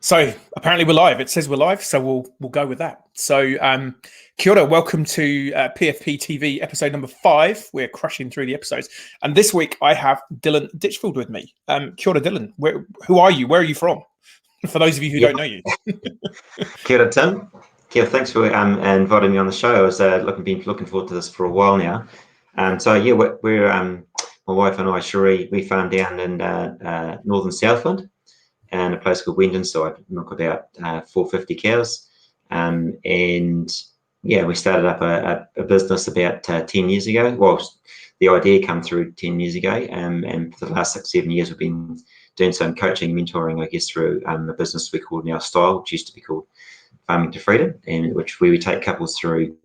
So apparently we're live. It says we're live, so we'll go with that. So kia ora, welcome to PFPTV episode number 5. We're crushing through the episodes, and this week I have Dylan Ditchfield with me. Kia ora, Dylan. Who are you? Where are you from? For those of you who don't know you. Kia ora, Tim. Kia, thanks for inviting me on the show. I was been looking forward to this for a while now. We're my wife and I, Cherie, we farm down in northern Southland, and a place called Wendonside. Milk about 450 cows, and we started up a business about 10 years ago. Well, the idea came through 10 years ago, and for the last 6-7 years we've been doing some coaching, mentoring, I guess, through a business we called Now Style, which used to be called Farming to Freedom, and which we would take couples through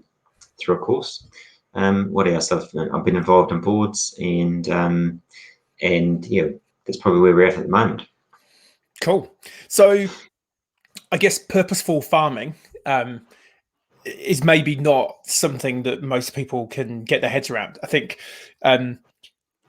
a course. What else? I've been involved in boards, and that's probably where we're at the moment. Cool. So I guess purposeful farming is maybe not something that most people can get their heads around. I think, I'm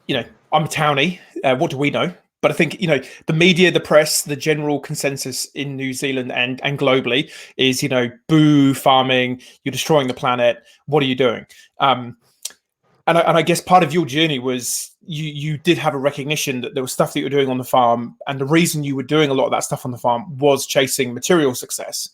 a townie. What do we know? But I think, the media, the press, the general consensus in New Zealand and globally is, boo farming, you're destroying the planet. What are you doing? And I guess part of your journey was you did have a recognition that there was stuff that you were doing on the farm, and the reason you were doing a lot of that stuff on the farm was chasing material success.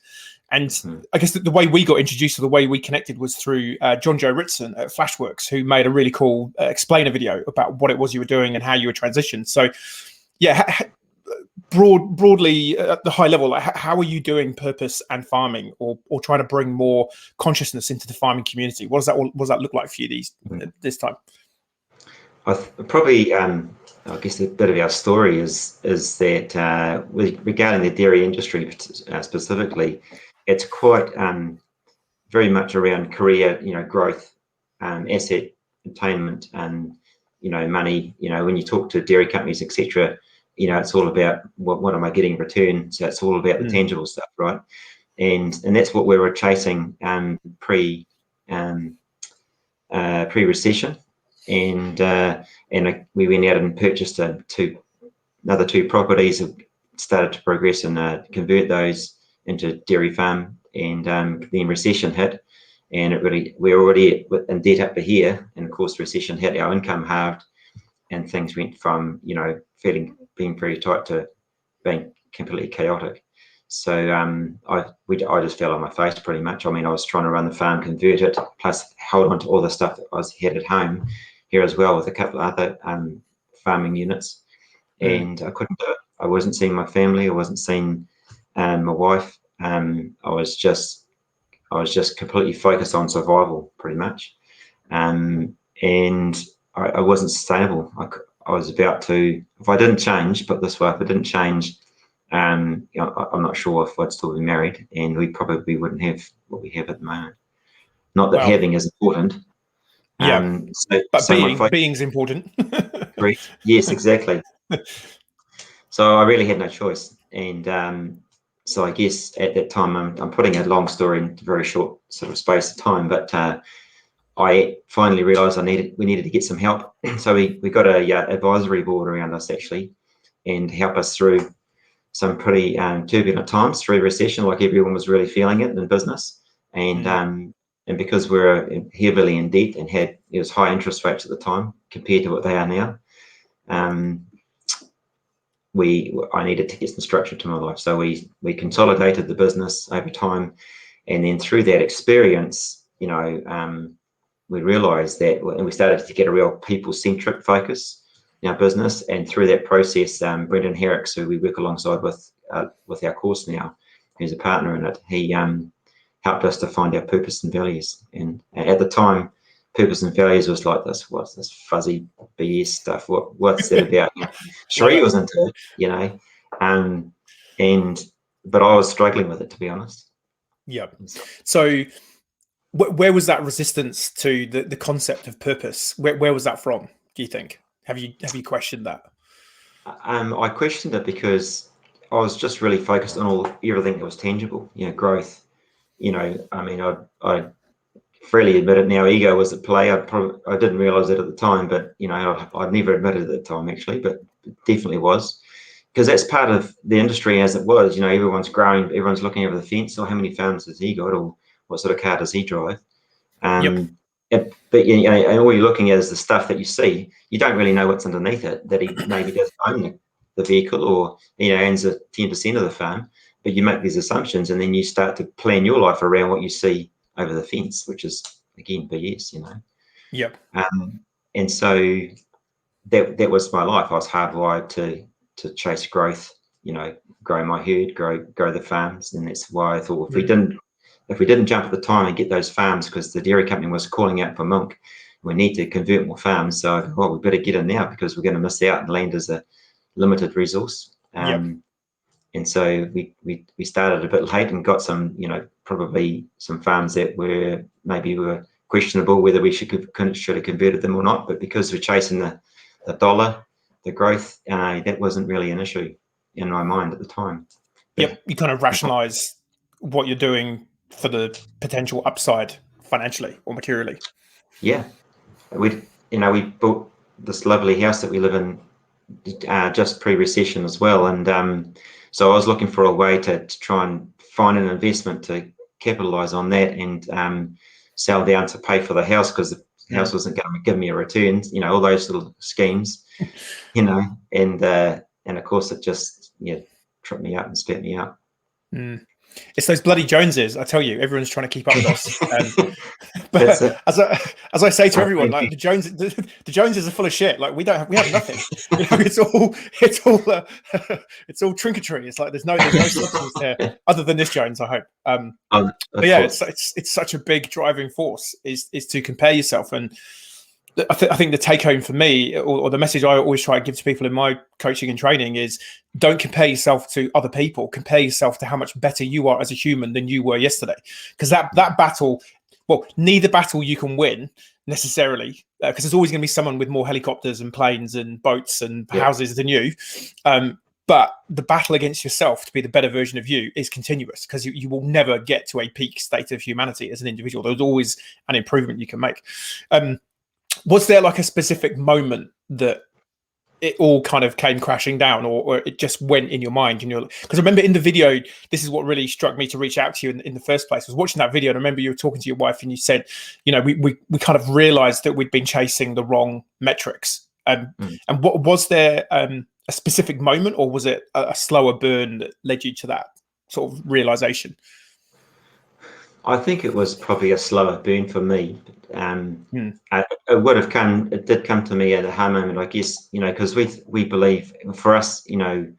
And I guess the way we got introduced, or the way we connected, was through John-Jo Ritson at Flashworks, who made a really cool explainer video about what it was you were doing and how you were transitioned. So, broadly at the high level, how are you doing purpose and farming, or trying to bring more consciousness into the farming community? What does that look like for you this time? Probably, I guess a bit of our story is that regarding the dairy industry specifically, it's quite very much around career, growth, asset attainment, and money. When you talk to dairy companies, etc., it's all about what am I getting in return. So it's all about the tangible stuff, right? And that's what we were chasing pre-recession, and we went out and purchased another two properties, and started to progress and convert those into dairy farm, and then recession hit, and we're already in debt up to here, and of course recession hit, our income halved, and things went from being pretty tight to being completely chaotic. So I just fell on my face pretty much. I mean, I was trying to run the farm, convert it, plus hold on to all the stuff that I had at home here as well, with a couple of other farming units, and I couldn't do it. I wasn't seeing my family. I wasn't seeing my wife. I was just completely focused on survival, pretty much, and I wasn't sustainable. I was about to, if I didn't change, put it this way, if I didn't change, I'm not sure if I'd still be married, and we probably wouldn't have what we have at the moment. Not that having is important. Being's important. Correct. Yes, exactly. So I really had no choice, and so I guess at that time, I'm putting a long story into a very short sort of space of time, but I finally realised we needed to get some help. So we got a advisory board around us, actually, and help us through some pretty turbulent times through recession, like everyone was really feeling it in business, and because we're heavily in debt and it was high interest rates at the time compared to what they are now, I needed to get some structure to my life. So we consolidated the business over time, and then through that experience, we realized that, and we started to get a real people-centric focus in our business. And through that process, Brendan Herricks, who we work alongside with our course now, who's a partner in it, he helped us to find our purpose and values. And at the time, purpose and values was like what's this fuzzy BS stuff? What's that about? Cherie was into it, but I was struggling with it, to be honest. Yeah. So where was that resistance to the concept of purpose? Where was that from, do you think? Have you questioned that? I questioned it because I was just really focused on everything that was tangible, growth. I mean, I freely admit it now, ego was at play. I didn't realize it at the time, but I'd never admitted it at the time, actually, but it definitely was. because that's part of the industry as it was. You know, everyone's growing, everyone's looking over the fence, or how many farms has he got, or what sort of car does he drive. But you know, and all you're looking at is the stuff that you see. You don't really know what's underneath it, that he maybe doesn't own the vehicle, or, you know, owns 10% of the farm. But you make these assumptions, and then you start to plan your life around what you see over the fence, which is, again, BS, you know. And so that was my life. I was hardwired to chase growth, you know, grow my herd, grow the farms. And that's why I thought, if we didn't jump at the time and get those farms, because the dairy company was calling out for milk, we need to convert more farms. So I thought, well, we better get in now, because we're going to miss out, and land is a limited resource. And so we started a bit late, and got some, you know, probably some farms that were questionable whether we should have converted them or not. But because we're chasing the dollar, the growth, that wasn't really an issue in my mind at the time. But you kind of rationalize what you're doing for the potential upside financially or materially. Yeah, we bought this lovely house that we live in just pre-recession as well, and so I was looking for a way to try and find an investment to capitalize on that, and sell down to pay for the house, because the house wasn't going to give me a return, you know, all those little schemes, you know, and of course it just tripped me up and spat me out. It's those bloody Joneses, I tell you. Everyone's trying to keep up with us. But as I say to everyone, like, the Joneses are full of shit. Like, we have nothing. You know, it's all trinketry. It's like there's no substance there other than this Jones, I hope. But yeah, it's such a big driving force is to compare yourself. And I think the take home for me, or the message I always try to give to people in my coaching and training, is don't compare yourself to other people. Compare yourself to how much better you are as a human than you were yesterday. Because that battle, well, neither battle you can win necessarily, because there's always going to be someone with more helicopters and planes and boats and houses than you. But the battle against yourself to be the better version of you is continuous, because you will never get to a peak state of humanity as an individual. There's always an improvement you can make. Was there like a specific moment that it all kind of came crashing down, or it just went in your mind? And because I remember in the video, this is what really struck me to reach out to you in the first place, was watching that video. And I remember you were talking to your wife, and you said, you know, we kind of realized that we'd been chasing the wrong metrics. And what was there a specific moment, or was it a slower burn that led you to that sort of realization? I think it was probably a slower burn for me. It did come to me at a aha moment, I guess, you know, because we believe, for us, you know,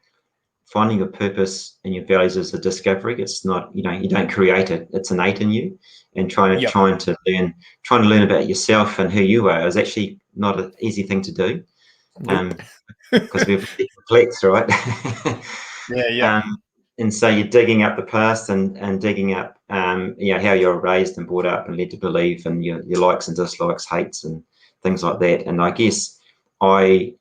finding your purpose and your values is a discovery. It's not, you know, you don't create it; it's innate in you. And trying to learn about yourself and who you are is actually not an easy thing to do, because we're complex, right? And so you're digging up the past and digging up, you know, how you're raised and brought up and led to believe, and your likes and dislikes, hates and things like that. And I guess, you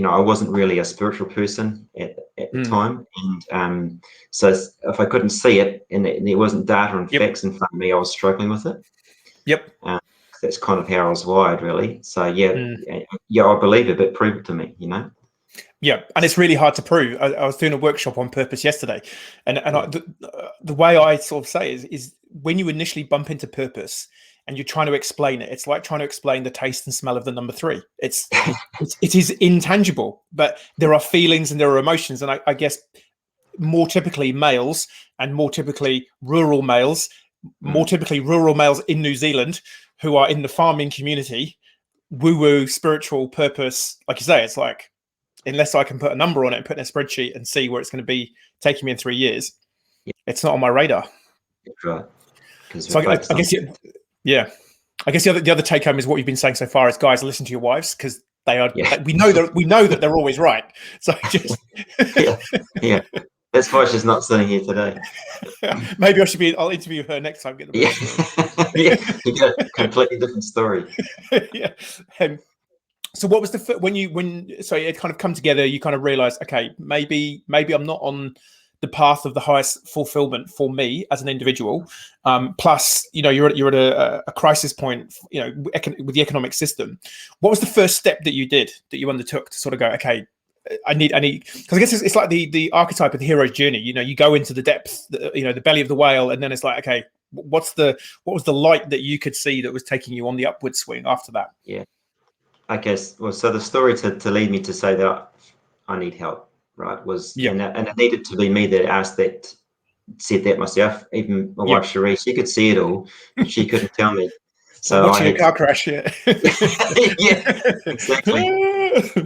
know, I wasn't really a spiritual person at the time. And so if I couldn't see it, and there wasn't data and facts in front of me, I was struggling with it. That's kind of how I was wired, really. So I believe it, but prove it to me, you know. Yeah, and it's really hard to prove. I was doing a workshop on purpose yesterday, and the way I sort of say is when you initially bump into purpose and you're trying to explain it, it's like trying to explain the taste and smell of the number 3. It is intangible, but there are feelings and there are emotions, and I guess more typically males, and more typically rural males, more typically rural males in New Zealand who are in the farming community, woo-woo, spiritual purpose, like you say, it's like, unless I can put a number on it and put in a spreadsheet and see where it's going to be taking me in 3 years, it's not on my radar. That's right. So I guess, I guess the other take home is what you've been saying so far is, guys, listen to your wives, because they are. We know that they're always right. So just that's why she's not sitting here today. Maybe I'll interview her next time. Get the you get a completely different story. So what was so it kind of come together, you kind of realized, okay, maybe I'm not on the path of the highest fulfillment for me as an individual. Plus, you know, you're at a crisis point, you know, with the economic system. What was the first step that you undertook to sort of go, okay, I need, because I guess it's like the archetype of the hero's journey. You know, you go into the depth, the belly of the whale, and then it's like, okay, what was the light that you could see that was taking you on the upward swing after that? Yeah. I guess, well, so the story to lead me to say that I need help, right, was, and it needed to be me that said that myself. Even my wife, Cherie, she could see it all, but she couldn't tell me. So watching a car crash, yeah, exactly,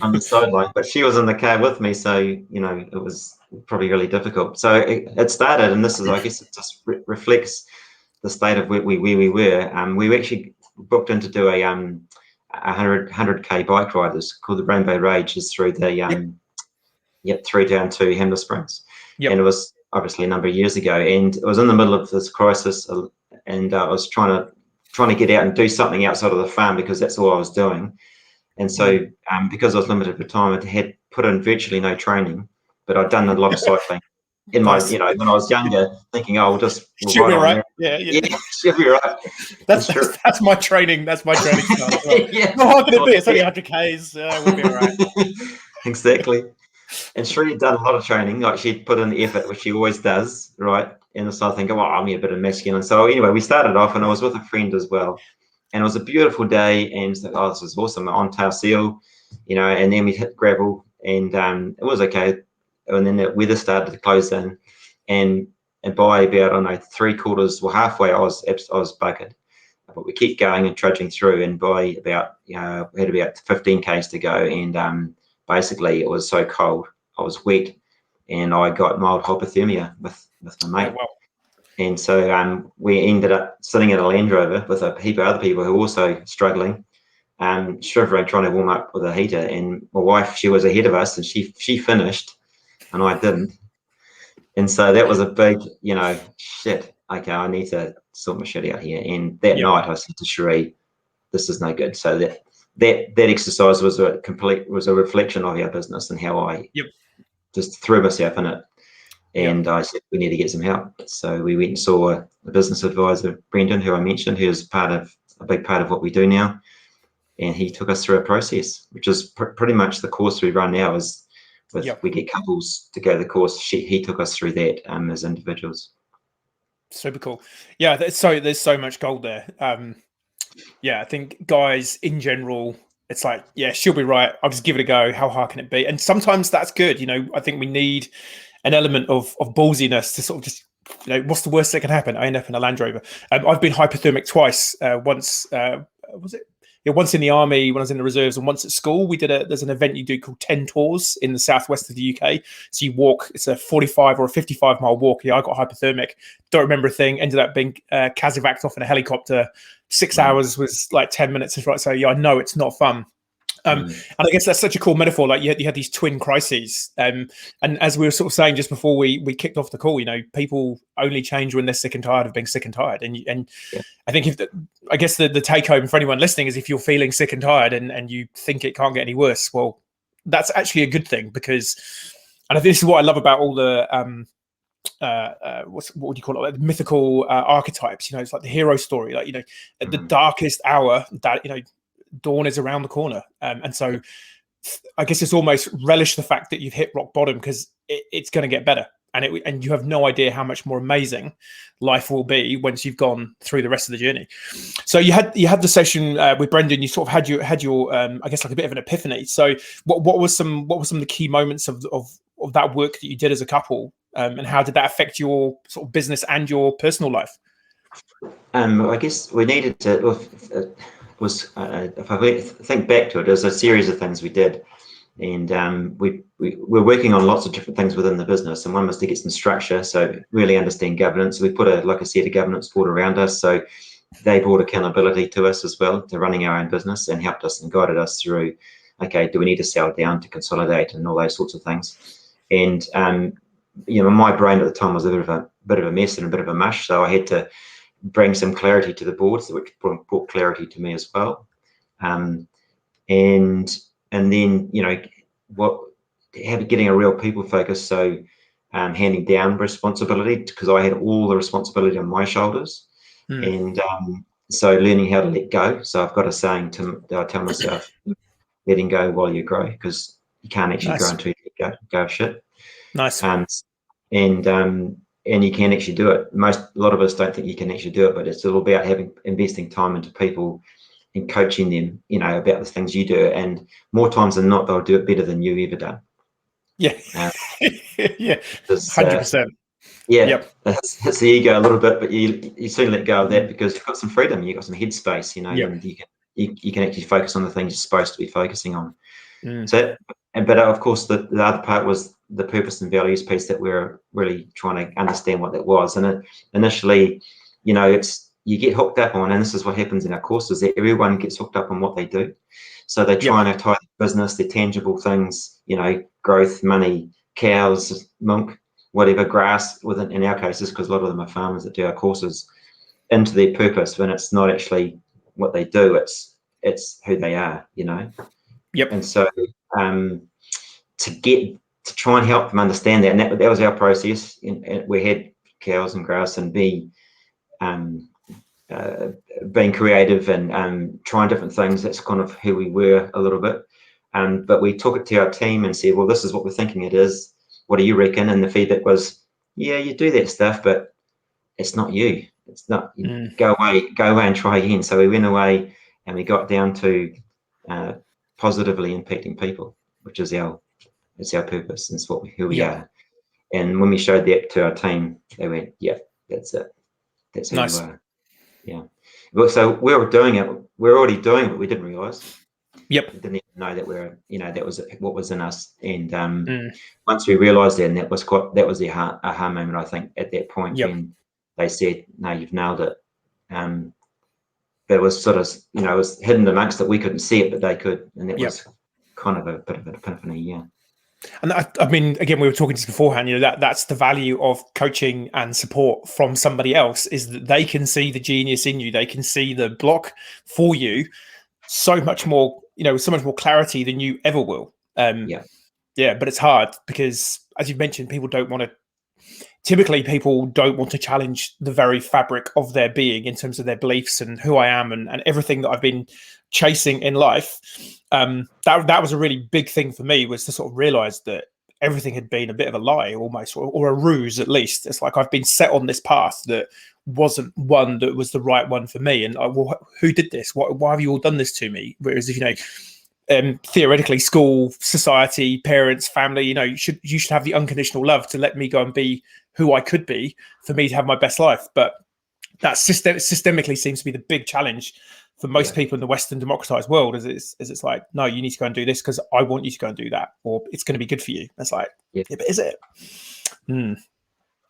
on the sideline. But she was in the car with me, so, you know, it was probably really difficult. So it started, and this is, I guess, it just reflects the state of where we were. We were actually booked in to do a 100K bike ride. It's called the Rainbow Rage. Is through the through down to Hamler Springs, and it was obviously a number of years ago. And it was in the middle of this crisis, and I was trying to get out and do something outside of the farm because that's all I was doing. And so, because I was limited for time, I had put in virtually no training, but I'd done a lot of cycling in my, you know, when I was younger, thinking, oh, we'll she'll be right. Yeah, she'll be right. That's my training. That's my training style. Well. How hard can it be? It's only 100 Ks. We'll be all right. Exactly. And Sri had done a lot of training, like she'd put in the effort, which she always does, right? And so I think, oh, I'm a bit of masculine. So anyway, we started off, and I was with a friend as well. And it was a beautiful day, and so, oh, this is awesome, on tail seal, you know, and then we hit gravel, and it was okay. And then the weather started to close in, and by about, I don't know, 3/4 or halfway, I was buggered. But we kept going and trudging through, and by about, we had about 15 Ks to go, and basically it was so cold, I was wet, and I got mild hypothermia with my mate. Oh, wow. And so we ended up sitting in a Land Rover with a heap of other people who were also struggling, shivering, trying to warm up with a heater. And my wife, she was ahead of us, and she finished, and I didn't. And so that was a big, shit, okay, I need to sort my shit out here. And that night I said to Cherie, this is no good. So that exercise was a reflection of our business and how I just threw myself in it. And I said, we need to get some help. So we went and saw a business advisor, Brendan, who I mentioned, who's a big part of what we do now. And he took us through a process, which is pretty much the course we run now. We get couples to go the course. He took us through that as individuals. Super cool. Yeah, there's so much gold there. I think guys in general, it's like, she'll be right. I'll just give it a go. How hard can it be? And sometimes that's good. I think we need an element of ballsiness to sort of just, what's the worst that can happen? I end up in a Land Rover. I've been hypothermic twice. Once, once in the army when I was in the reserves, and once at school. There's an event you do called 10 Tours in the southwest of the UK. So you walk, it's a 45 or a 55 mile walk. I got hypothermic. Don't remember a thing. Ended up being casevaced off in a helicopter. 6 hours was like 10 minutes. Right. So I know it's not fun. And I guess that's such a cool metaphor. Like you had these twin crises, and as we were sort of saying just before we kicked off the call, people only change when they're sick and tired of being sick and tired. And I think I guess the take home for anyone listening is, if you're feeling sick and tired and you think it can't get any worse, well, that's actually a good thing, because, and I think this is what I love about all the what would you call it? Like the mythical archetypes. It's like the hero story. Like at the darkest hour, that dawn is around the corner, and so I guess it's almost relish the fact that you've hit rock bottom, because it's going to get better, and you have no idea how much more amazing life will be once you've gone through the rest of the journey. So you had the session with Brendan. You sort of had your I guess like a bit of an epiphany. So what were some of the key moments of that work that you did as a couple, and how did that affect your sort of business and your personal life? I guess we needed to. If I think back to it, there's a series of things we did, and we're working on lots of different things within the business, and one was to get some structure, so really understand governance. We put a governance board around us, so they brought accountability to us as well, to running our own business, and helped us and guided us through, okay, do we need to sell down to consolidate and all those sorts of things. And my brain at the time was a bit of a mess and a bit of a mush, so I had to bring some clarity to the board, which brought clarity to me as well. And then getting a real people focus, so handing down responsibility, because I had all the responsibility on my shoulders, and so learning how to let go. So I've got a saying I tell myself, letting go while you grow, because You can't actually grow Nice. until you go shit. Nice. And you can actually do it. A lot of us don't think you can actually do it, but it's all about investing time into people and coaching them, about the things you do. And more times than not, they'll do it better than you ever done. Yeah. Yeah. 100%. Yeah, Yep. it's the ego a little bit, but you soon let go of that because you've got some freedom, you've got some headspace, Yep. and you can actually focus on the things you're supposed to be focusing on. Mm. But of course, the other part was the purpose and values piece that we're really trying to understand what that was. And initially, it's you get hooked up on, and this is what happens in our courses, that everyone gets hooked up on what they do. So they're trying to tie business, their tangible things, growth, money, cows, milk, whatever, grass, in our cases, because a lot of them are farmers that do our courses, into their purpose, when it's not actually what they do, it's who they are, Yep. And so to try and help them understand that, and that was our process. And we had cows and grass and being creative and trying different things. That's kind of who we were a little bit. But we took it to our team and said, well, this is what we're thinking it is. What do you reckon? And the feedback was, yeah, you do that stuff, but it's not you. It's not. Go away and try again. So we went away and we got down to positively impacting people, which is our purpose. And it's who we are. And when we showed that to our team, they went, yeah, that's it. That's who Nice. we are. Yeah. Well, so we were doing it. We're already doing it, but we didn't realize. Yep. We didn't even know that that was what was in us. And once we realized that, and that was the aha moment, I think, at that point when they said, no, you've nailed it. That was sort of, it was hidden amongst it. We couldn't see it, but they could. And that was kind of a bit of an epiphany. Yeah. And I mean, again, we were talking just beforehand, that's the value of coaching and support from somebody else, is that they can see the genius in you. They can see the block for you so much more, so much more clarity than you ever will. But it's hard because, as you mentioned, people don't want to challenge the very fabric of their being in terms of their beliefs and who I am and everything that I've been chasing in life. That was a really big thing for me, was to sort of realize that everything had been a bit of a lie almost, or a ruse at least. It's like I've been set on this path that wasn't one that was the right one for me. And who did this? Why have you all done this to me? Whereas, theoretically, school, society, parents, family, you should have the unconditional love to let me go and be who I could be, for me to have my best life. But that systemically seems to be the big challenge for most people in the Western democratized world, is it's like, no, you need to go and do this because I want you to go and do that, or it's going to be good for you. It's like, but is it? Isn't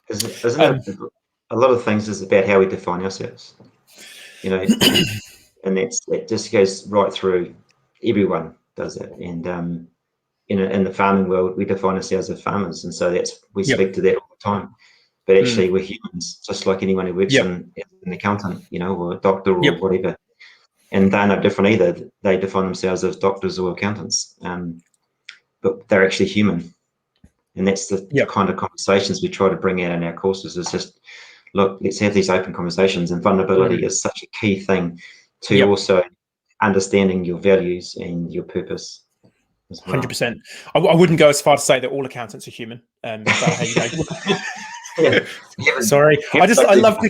it? A lot of things is about how we define ourselves, and it just goes right through. Everyone does it, and in the farming world, we define ourselves as farmers, and so we speak to that all the time. But actually, we're humans, just like anyone who works as an accountant, or a doctor or whatever. And they're no different either. They define themselves as doctors or accountants, but they're actually human. And that's the kind of conversations we try to bring out in our courses. Is just, look, let's have these open conversations. And vulnerability is such a key thing to also understanding your values and your purpose. 100%. I wouldn't go as far to say that all accountants are human. But sorry, I love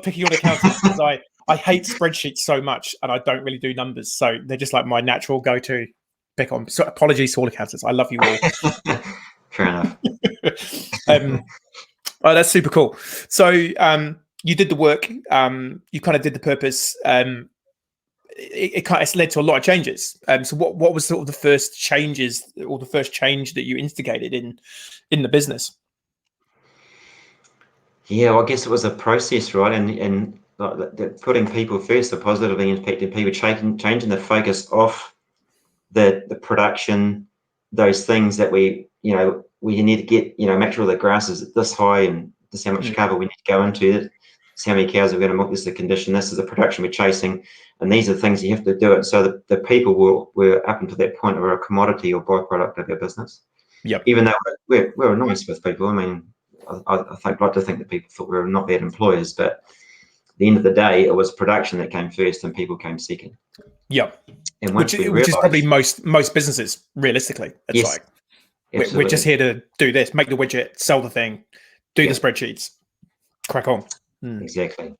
picking on accountants because I hate spreadsheets so much, and I don't really do numbers, so they're just like my natural go-to pick on. So apologies to all accountants. I love you all. Fair enough. Oh, that's super cool. So you did the work. You kind of did the purpose. It's led to a lot of changes. So what was sort of the first changes, or the first change that you instigated in the business? Yeah, well, I guess it was a process, right? And putting people first, the positively impacting people, changing the focus off the production, those things that we need to get, make sure the grass is this high and this how much cover we need to go into it. This how many cows are going to milk, this is the condition, this is the production we're chasing, and these are the things you have to do it. So the people were up until that point were a commodity or byproduct of our business. Even though we were nice with people. I mean, I'd like to think that people thought we were not bad employers, but at the end of the day, it was production that came first and people came second. And once which is probably most businesses, realistically. It's We're just absolutely. here to do this, make the widget, sell the thing, do the Yeah, spreadsheets, crack on. exactly.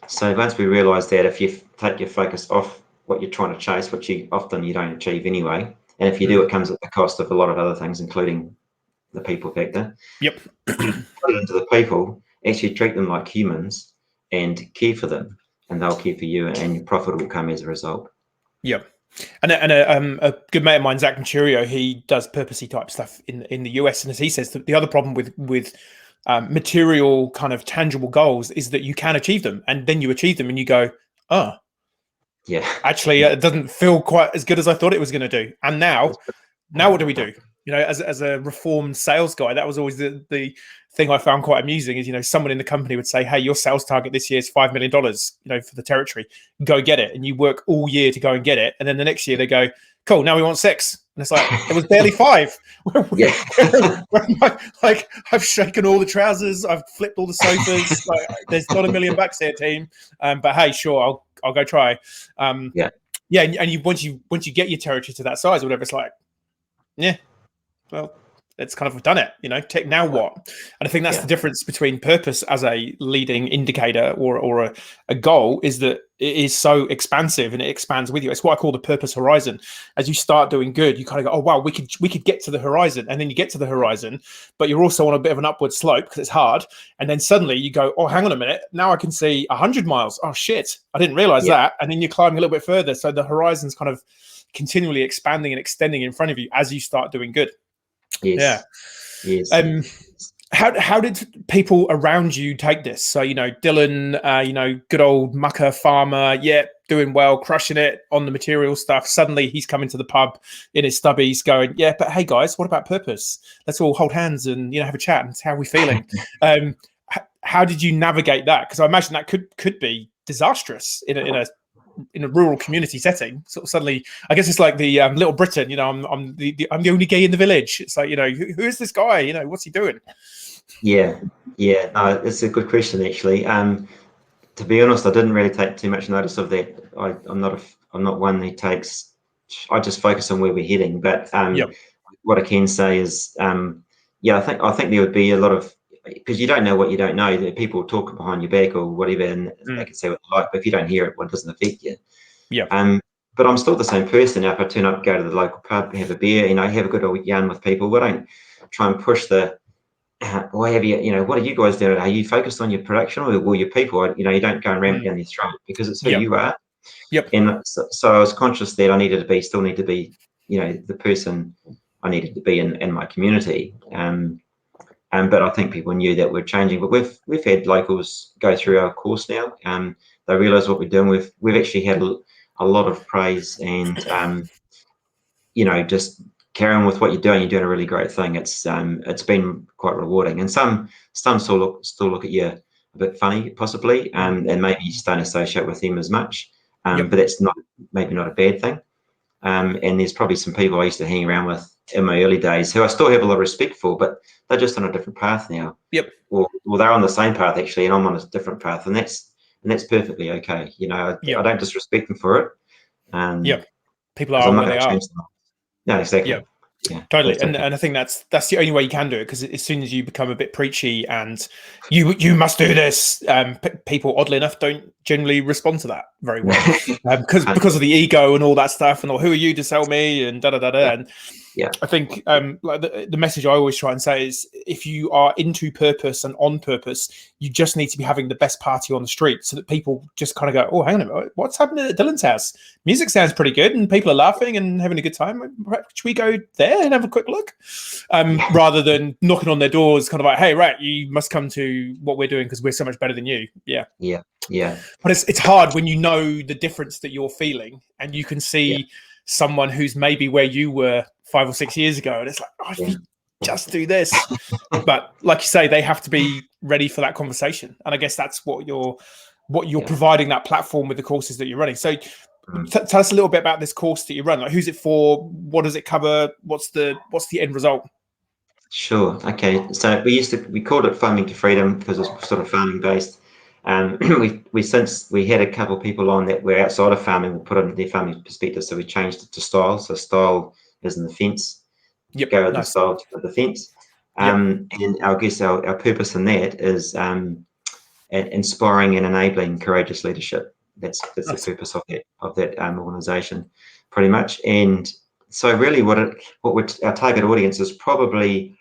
So once we realise that if you take your focus off what you're trying to chase, which you don't achieve anyway, and if you do, it comes at the cost of a lot of other things, including the people factor. Yep. Put it into the people, actually treat them like humans and care for them, and they'll care for you, and your profit will come as a result. Yep. And a good mate of mine, Zach Mercurio, he does purposey type stuff in the US, and as he says, the other problem with material kind of tangible goals is that you can achieve them, and then you achieve them, and you go, oh, Yeah, actually, it doesn't feel quite as good as I thought it was going to do. And now what do we do? As a reformed sales guy, that was always the thing I found quite amusing is, someone in the company would say, hey, your sales target this year is $5 million, for the territory, go get it. And you work all year to go and get it. And then the next year they go, cool, now we want 6. And it's like, it was barely 5. Yeah. Like, I've shaken all the trousers. I've flipped all the sofas. Like, there's not $1 million here, team. But hey, sure, I'll go try. Yeah. Yeah. And you once you get your territory to that size or whatever, it's like, yeah, well, it's kind of done it, now what? And I think that's the difference between purpose as a leading indicator or a goal, is that it is so expansive and it expands with you. It's what I call the purpose horizon. As you start doing good, you kind of go, oh wow, we could get to the horizon, and then you get to the horizon, but you're also on a bit of an upward slope because it's hard. And then suddenly you go, oh, hang on a minute, now I can see 100 miles. Oh shit, I didn't realize that. And then you're climbing a little bit further. So the horizon's kind of continually expanding and extending in front of you as you start doing good. Yes. Yeah. Yes. How did people around you take this? So, Dylan, good old mucker farmer, doing well, crushing it on the material stuff. Suddenly he's coming to the pub in his stubbies going, yeah, but hey guys, what about purpose? Let's all hold hands and, have a chat and how are we feeling? How did you navigate that? Because I imagine that could be disastrous in a rural community setting. Sort of suddenly, I guess it's like the Little Britain. I'm the only gay in the village. It's like, who is this guy? What's he doing? Yeah. No, it's a good question actually. To be honest, I didn't really take too much notice of that. I'm not one who takes. I just focus on where we're heading. But what I can say is, I think there would be a lot of, because you don't know what you don't know. That people talk behind your back or whatever, and they can say what they like. But if you don't hear it, well, it doesn't affect you. Yeah. But I'm still the same person. Now, if I turn up, go to the local pub, have a beer, have a good old yarn with people. I don't try and push the. Why have you? What are you guys doing? Are you focused on your production or your people? You don't go and ram it down your throat, because it's who you are. Yep. And so I was conscious that I still need to be, the person I needed to be in my community. But I think people knew that we're changing. But we've had locals go through our course now. They realise what we're doing. We've actually had a lot of praise and just carry on with what you're doing. You're doing a really great thing. It's been quite rewarding. And some still look at you a bit funny, possibly, and maybe you just don't associate with them as much. But that's maybe not a bad thing. And there's probably some people I used to hang around with in my early days who I still have a lot of respect for, but they're just on a different path now. Yep. Or they're on the same path actually, and I'm on a different path, and that's perfectly okay. I don't disrespect them for it. People are where they are. No, exactly. Yeah. Totally. And I think that's the only way you can do it, because as soon as you become a bit preachy and you must do this, people, oddly enough, don't generally respond to that very well, because of the ego and all that stuff, and who are you to sell me, and and I think like the message I always try and say is, if you are into purpose and on purpose, you just need to be having the best party on the street, so that people just kind of go, oh, hang on a minute, what's happening at Dylan's house? Music sounds pretty good and people are laughing and having a good time. Should we go there and have a quick look? Rather than knocking on their doors, kind of like, hey, right, you must come to what we're doing because we're so much better than you. Yeah. But it's hard when you know the difference that you're feeling, and you can see someone who's maybe where you were 5 or 6 years ago, and it's like, oh, if you just do this. But like you say, they have to be ready for that conversation, and I guess that's what you're providing, that platform with the courses that you're running. So tell us a little bit about this course that you run. Like, who's it for? What does it cover? What's the end result? Sure. Okay. So we called it Farming to Freedom because it's sort of farming based. Since we had a couple of people on that were outside of farming, we put it in their farming perspective, so we changed it to style. So style is in the fence, Yep. go the Nice. style to the fence. And I guess our purpose in that is inspiring and enabling courageous leadership. That's Nice. the purpose of that organisation, pretty much. And so really, our target audience is probably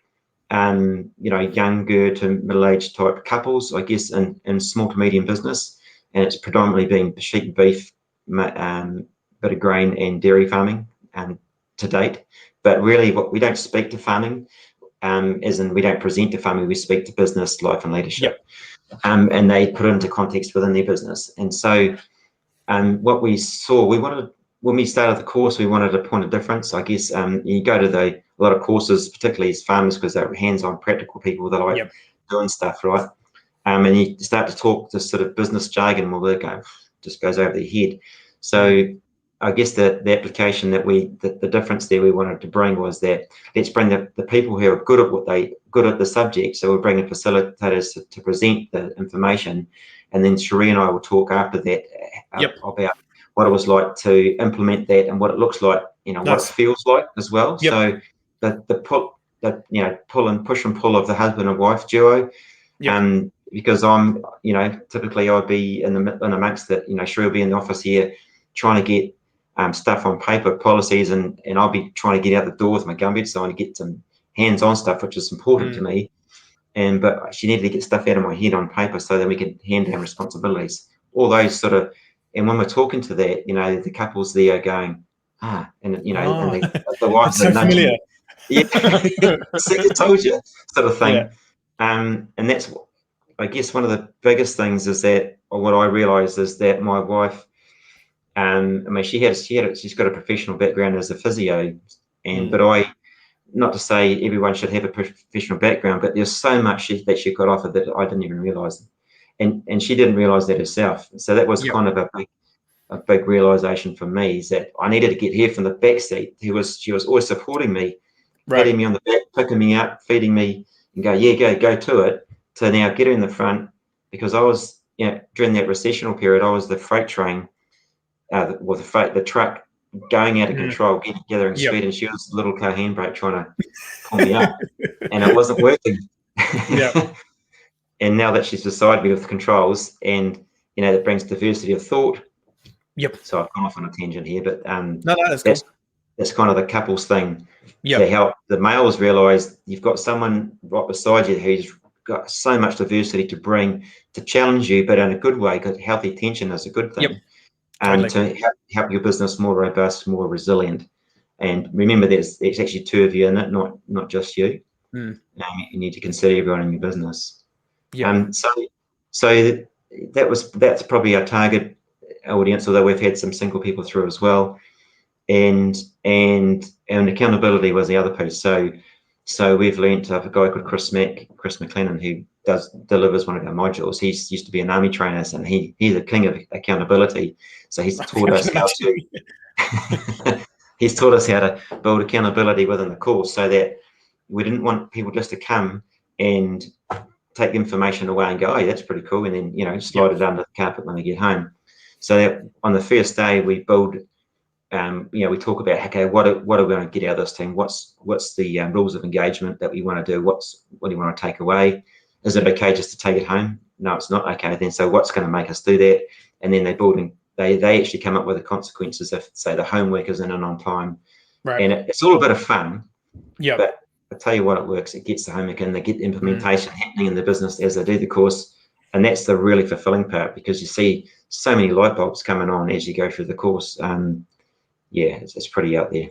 younger to middle-aged type couples, I guess, in small to medium business, and it's predominantly been sheep and beef, bit of grain and dairy farming to date. But really, we don't speak to farming, as in we don't present to farming. We speak to business, life, and leadership, and they put it into context within their business. And so, what we saw, when we started the course, we wanted to point a difference. I guess you go to a lot of courses, particularly as farmers, because they're hands-on, practical people that like doing stuff, right? And you start to talk this sort of business jargon, well, just goes over their head. So I guess the application the difference there we wanted to bring was that let's bring the people who are good at the subject. So we're bringing facilitators to present the information, and then Cherie and I will talk after that about what it was like to implement that and what it looks like, what it feels like as well. So the pull and push and pull of the husband and wife duo. Because I'm, typically I'd be in amongst that, Cherie will be in the office here trying to get stuff on paper, policies, and I'll be trying to get out the door with my gumboots, so I want to get some hands-on stuff, which is important to me. But she needed to get stuff out of my head on paper so that we could hand down responsibilities. All those sort of, and when we're talking to that, the couples there are going, and and the wives are so nudging. Familiar. See, I told you, sort of thing. And that's, I guess, one of the biggest things is that, or what I realised is that my wife, she's got a professional background as a physio, but not to say everyone should have a professional background, but there's so much that she got offered that I didn't even realise, and she didn't realise that herself. So that was kind of a big realisation for me, is that I needed to get her from the back seat. She was always supporting me, patting me on the back, picking me up, feeding me, and go to it. To now get her in the front, because I was, during that recessional period, I was the freight train. The truck going out of control, gathering speed, and she was the little car handbrake trying to pull me up, and it wasn't working. And now that she's beside me with the controls, and that brings diversity of thought. So I've gone off on a tangent here, but that's kind of the couples thing to help the males realise you've got someone right beside you who's got so much diversity to bring, to challenge you, but in a good way, because healthy tension is a good thing. To help your business more robust, more resilient. And remember, it's actually two of you in it, not just you. You need to consider everyone in your business. So that's probably our target audience, although we've had some single people through as well. And accountability was the other piece. So we've learnt of a guy called Chris McLennan, who delivers one of our modules. He used to be an army trainer, and he's the king of accountability. So he's taught us how to build accountability within the course, so that we didn't want people just to come and take information away and go, "Oh, that's pretty cool," and then slide it under the carpet when they get home. So that on the first day we build. We talk about, okay, what are we going to get out of this team? What's the rules of engagement that we want to do? What do you want to take away? Is it okay just to take it home? No, it's not okay. Then so what's going to make us do that? And then they actually come up with the consequences if, say, the homework isn't in on time. And it's all a bit of fun. But I tell you what, it works. It gets the homework in, they get the implementation happening in the business as they do the course. And that's the really fulfilling part, because you see so many light bulbs coming on as you go through the course. It's pretty out there.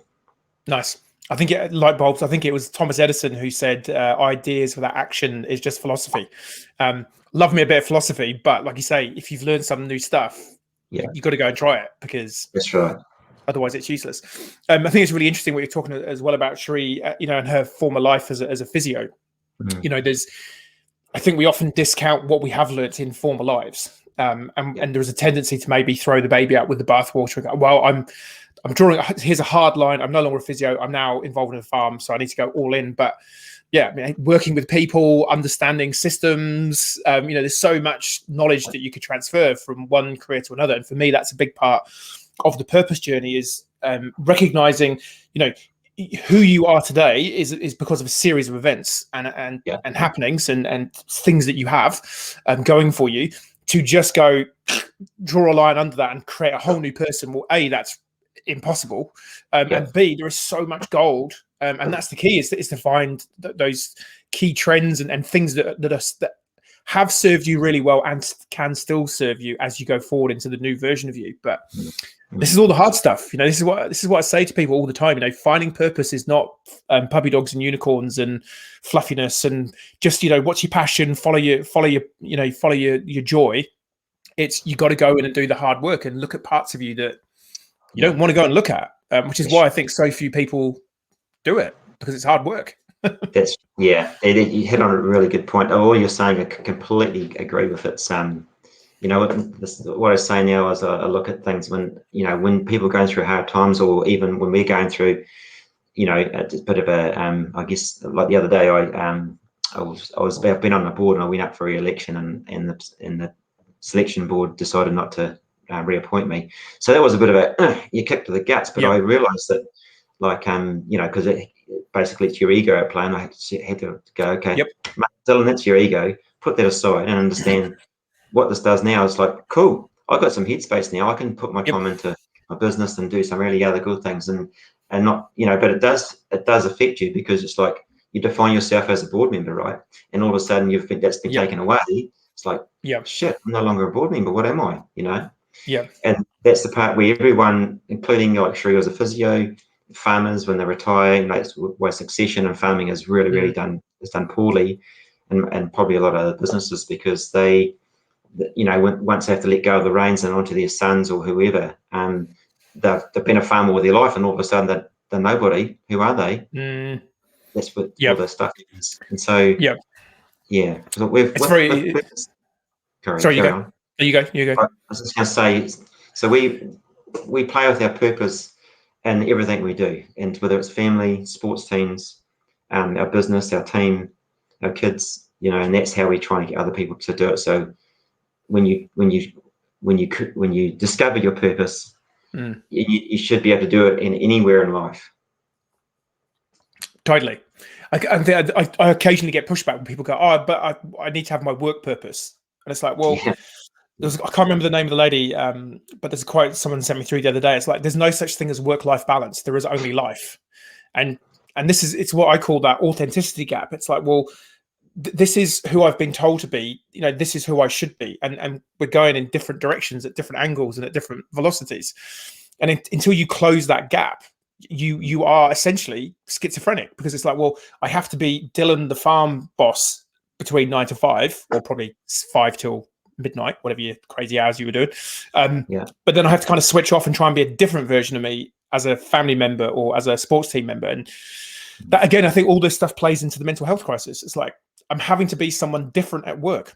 Nice. I think light bulbs. I think it was Thomas Edison who said, "Ideas without action is just philosophy." Love me a bit of philosophy, but like you say, if you've learned some new stuff, you've got to go and try it, because that's right. Otherwise, it's useless. I think it's really interesting what you're talking as well about Cherie, and her former life as a physio. I think we often discount what we have learnt in former lives, and there's a tendency to maybe throw the baby out with the bathwater and go, well, I'm drawing, here's a hard line. I'm no longer a physio. I'm now involved in a farm, so I need to go all in. But working with people, understanding systems, there's so much knowledge that you could transfer from one career to another. And for me, that's a big part of the purpose journey, is recognizing, who you are today is because of a series of events and happenings and things that you have going for you. To just go draw a line under that and create a whole new person, well, A, that's impossible, and B, there is so much gold, and that's the key, is to find those key trends and things that have served you really well and can still serve you as you go forward into the new version of you. But this is all the hard stuff. This is what I say to people all the time. Finding purpose is not puppy dogs and unicorns and fluffiness and just what's your passion, follow your joy. It's, you got to go in and do the hard work and look at parts of you that you don't want to go and look at, which is why I think so few people do it, because it's hard work. You hit on a really good point. All you're saying, I completely agree with. It's what I was saying now is I look at things when people are going through hard times, or even when we're going through a bit of a I guess, like the other day, I've been on the board and I went up for re-election, and the selection board decided not to reappoint me. So that was a bit of a you kick to the guts, but I realized that, because basically it's your ego at play, and I had to go, okay, mate, Dylan, that's your ego, put that aside and understand what this does now. Is like, cool, I've got some headspace now, I can put my time into my business and do some really other good things, and not, but it does affect you, because it's like you define yourself as a board member, right? And all of a sudden that's been taken away. It's like, shit, I'm no longer a board member, what am I? And that's the part where everyone, including, like Sheree was a physio, farmers, when they retire, that's where succession in farming is really done poorly, and probably a lot of other businesses, because they, once they have to let go of the reins and onto their sons or whoever, they've been a farmer all their life, and all of a sudden they're nobody. Who are they? That's what all this stuff is. And so so sorry, you go. You go. I was just going to say, so we play with our purpose in everything we do, and whether it's family, sports teams, our business, our team, our kids, and that's how we try and get other people to do it. So when you discover your purpose, you should be able to do it anywhere in life. Totally. I occasionally get pushback when people go, "Oh, but I need to have my work purpose," and it's like, well. I can't remember the name of the lady, but there's a quote someone sent me through the other day. It's like, there's no such thing as work-life balance. There is only life. And it's what I call that authenticity gap. It's like, well, this is who I've been told to be, this is who I should be. And we're going in different directions at different angles and at different velocities. And until you close that gap, you are essentially schizophrenic, because it's like, well, I have to be Dylan, the farm boss, between 9 to 5, or probably 5 till midnight, whatever your crazy hours you were doing. But then I have to kind of switch off and try and be a different version of me as a family member or as a sports team member. And that, again, I think all this stuff plays into the mental health crisis. It's like, I'm having to be someone different at work.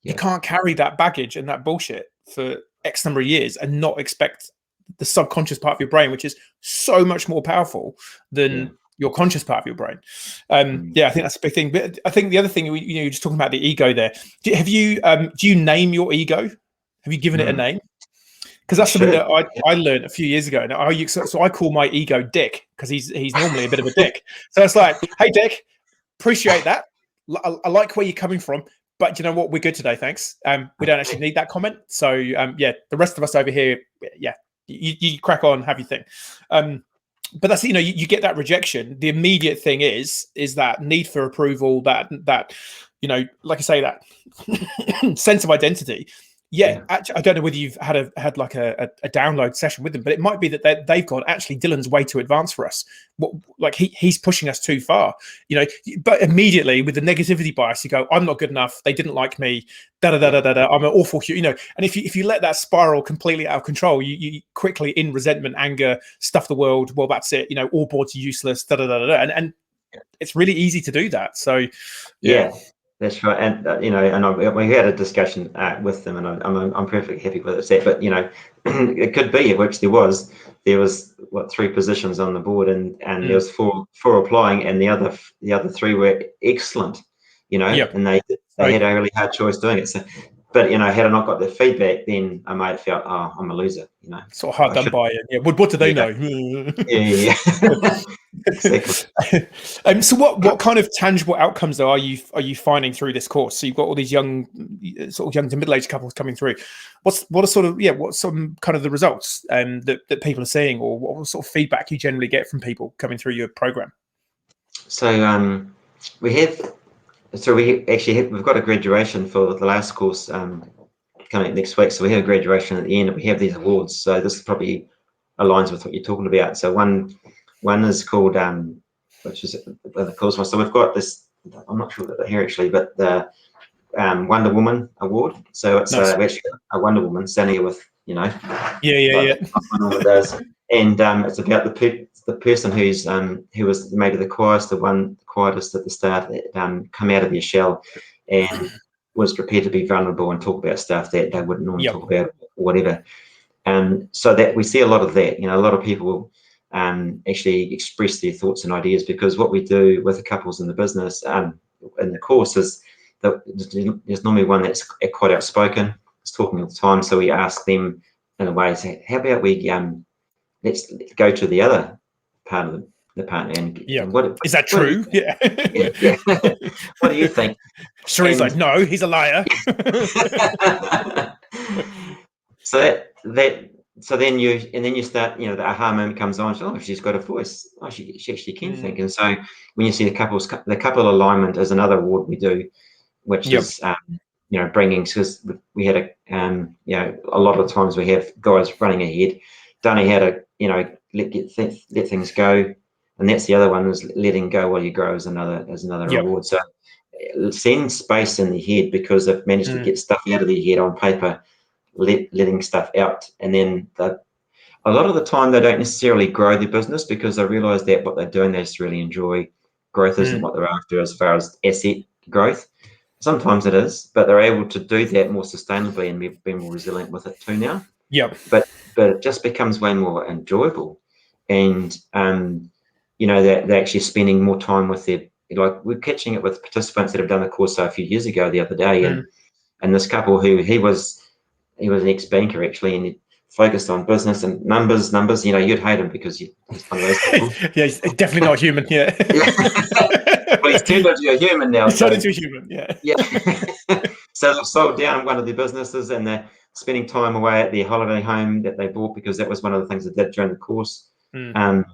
You can't carry that baggage and that bullshit for X number of years and not expect the subconscious part of your brain, which is so much more powerful than your conscious part of your brain. I think that's a big thing. But I think the other thing, you're just talking about the ego there. Do you name your ego? Have you given it a name? Because that's something that I learned a few years ago. Now, so I call my ego Dick, because he's normally a bit of a dick. So it's like, hey, Dick, appreciate that. I like where you're coming from, but you know what? We're good today, thanks. We don't actually need that comment. So the rest of us over here, you crack on, have your thing. But that's, you get that rejection. The immediate thing is that need for approval, that like I say, that sense of identity. Actually, I don't know whether you've had like a download session with them, but it might be that they've gone, actually, Dylan's way too advanced for us. Like he's pushing us too far, But immediately with the negativity bias, you go, I'm not good enough. They didn't like me. I'm an awful, And if you let that spiral completely out of control, you quickly, in resentment, anger, stuff the world. Well, that's it. All boards are useless. And it's really easy to do that. So That's right, and we had a discussion with them, and I'm perfectly happy with it. But it could be, which there was 3 positions on the board, and there was four applying, and the other 3 were excellent, and they had a really hard choice doing it. So but had I not got the feedback, then I might have felt, oh, I'm a loser. Sort of hard done by it. Yeah. What do they know? Yeah. Exactly. So what kind of tangible outcomes though are you finding through this course? So you've got all these young to middle-aged couples coming through. What what's some kind of the results that people are seeing, or what sort of feedback you generally get from people coming through your program? So we've got a graduation for the last course coming next week. So we have a graduation at the end, and we have these awards. So this probably aligns with what you're talking about. So one is called which is the coolest one. So we've got this. I'm not sure that they're here actually, but the Wonder Woman award. So it's Nice. actually a Wonder Woman standing here with Yeah. Wonder Woman does. And it's about the person who was maybe the quietest at the start, that come out of their shell and was prepared to be vulnerable and talk about stuff that they wouldn't normally talk about, or whatever. So that we see a lot of that. A lot of people actually express their thoughts and ideas, because what we do with the couples in the business in the course is that there's normally one that's quite outspoken, is talking all the time. So we ask them in a way, say, how about we let's go to the other part of the partner and is that true? Yeah. What do you think? Sheree's like, no, he's a liar. So then you start, the aha moment comes on. Oh, she's got a voice. Oh, she actually can think. And so when you see the couple alignment is another award we do, which is bringing, because we had a lot of times we have guys running ahead, don't know how to let things go, and that's the other one, is letting go while you grow is another award. So send space in the head, because they've managed to get stuff out of their head on paper, letting stuff out, and then a lot of the time they don't necessarily grow their business, because they realize that what they're doing they just really enjoy. Growth isn't what they're after as far as asset growth. Sometimes it is, but they're able to do that more sustainably and be more resilient with it too now. But it just becomes way more enjoyable, and they're actually spending more time with their, like, we're catching it with participants that have done the course a few years ago the other day, and this couple who he was an ex-banker actually, and he focused on business and numbers. You'd hate him because he's one of those people. Yeah, he's definitely not human. Yeah. Well, he's turned into a human now. He's turned into a human. Yeah. So they've sold down one of their businesses, and they're spending time away at their holiday home that they bought, because that was one of the things they did during the course. And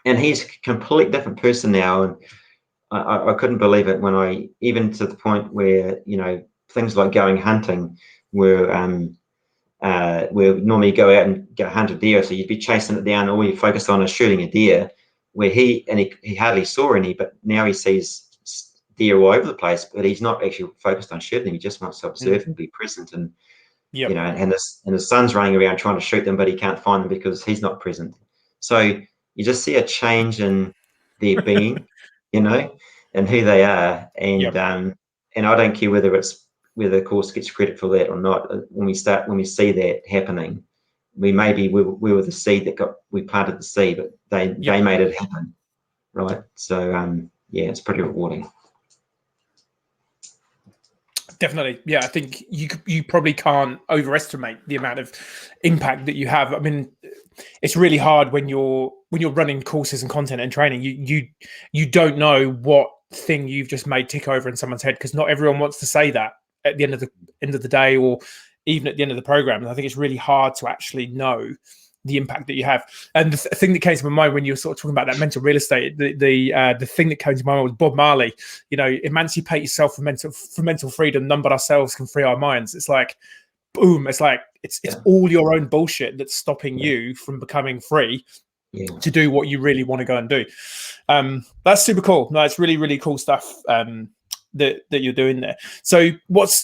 he's a complete different person now, and I couldn't believe it when even to the point where things like going hunting were normally go out and go hunt a deer, so you'd be chasing it down, all you focus on is shooting a deer, where he hardly saw any, but now he sees deer all over the place, but he's not actually focused on shooting. He just wants to observe and be present, and and his son's running around trying to shoot them, but he can't find them because he's not present. So you just see a change in their being, and who they are, and I don't care whether the course gets credit for that or not. When we see that happening, we were the seed we planted the seed, but they made it happen, right? So it's pretty rewarding. Definitely. Yeah, I think you probably can't overestimate the amount of impact that you have. I mean, it's really hard when you're running courses and content and training. You don't know what thing you've just made tick over in someone's head, because not everyone wants to say that at the end of the day, or even at the end of the program. And I think it's really hard to actually know the impact that you have. And the thing that came to my mind when you were sort of talking about that mental real estate, the thing that came to my mind was Bob Marley. Emancipate yourself from mental freedom. None but ourselves can free our minds. It's like, boom. It's like it's all your own bullshit that's stopping you from becoming free to do what you really want to go and do. That's super cool. No, it's really, really cool stuff. That you're doing there. So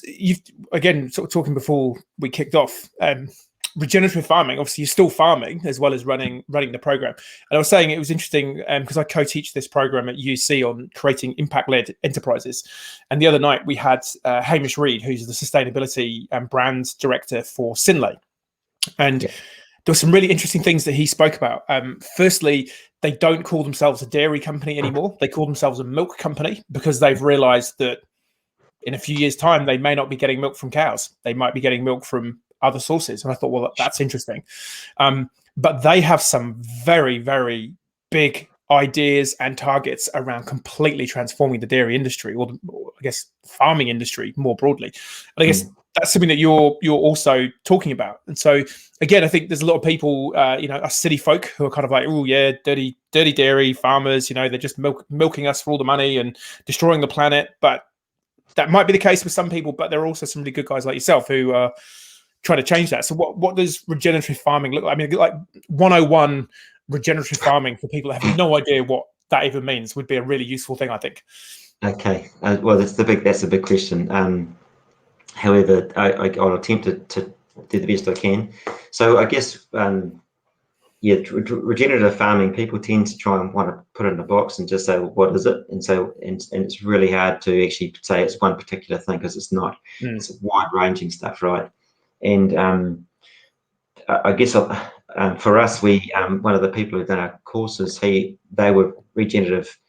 you've again sort of talking before we kicked off, regenerative farming. Obviously you're still farming as well as running the program. And I was saying it was interesting because I co-teach this program at UC on creating impact-led enterprises. And the other night we had Hamish Reed, who's the sustainability and brand director for Sinlay. And there were some really interesting things that he spoke about. Firstly, they don't call themselves a dairy company anymore. They call themselves a milk company, because they've realized that in a few years' time, they may not be getting milk from cows. They might be getting milk from other sources. And I thought, well, that's interesting. But they have some very, very big ideas and targets around completely transforming the dairy industry, or I guess farming industry more broadly. And I guess that's something that you're also talking about. And so again, I think there's a lot of people, us city folk who are kind of like, oh yeah, dirty dairy farmers, they're just milking us for all the money and destroying the planet. But that might be the case with some people, but there are also some really good guys like yourself who are trying to change that. So what does regenerative farming look like? I mean, like 101 regenerative farming for people that have no idea what that even means would be a really useful thing, I think. Okay, well, that's a big question. However, I'll attempt to do the best I can. So I guess, regenerative farming, people tend to try and want to put it in a box and just say, well, what is it? And so, and it's really hard to actually say it's one particular thing, because it's not. It's wide-ranging stuff, right? And I guess for us, one of the people who've done our courses, they were regenerative,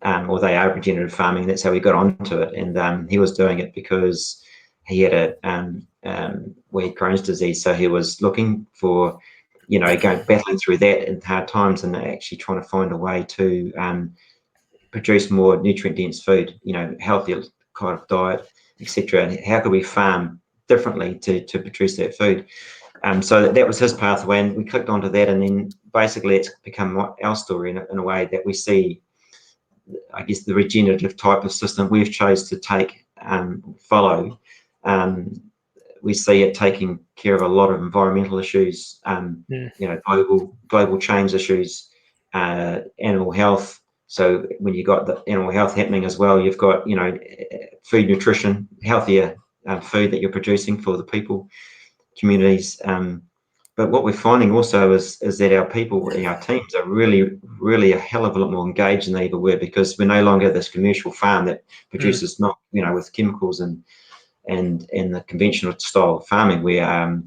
or they are regenerative farming. That's how we got onto it. And he was doing it because he had Crohn's disease, so he was looking for, battling through that in hard times, and actually trying to find a way to produce more nutrient-dense food, healthier kind of diet, etc. And how could we farm differently to produce that food? So that was his pathway, and we clicked onto that, and then basically it's become our story in a way that we see, I guess, the regenerative type of system we've chose to follow. We see it taking care of a lot of environmental issues, global change issues, animal health. So when you got the animal health happening as well, you've got food nutrition, healthier food that you're producing for the people, communities. But what we're finding also is that our people, our teams are really, really a hell of a lot more engaged than they ever were, because we're no longer this commercial farm that produces milk, with chemicals and the conventional style of farming. We're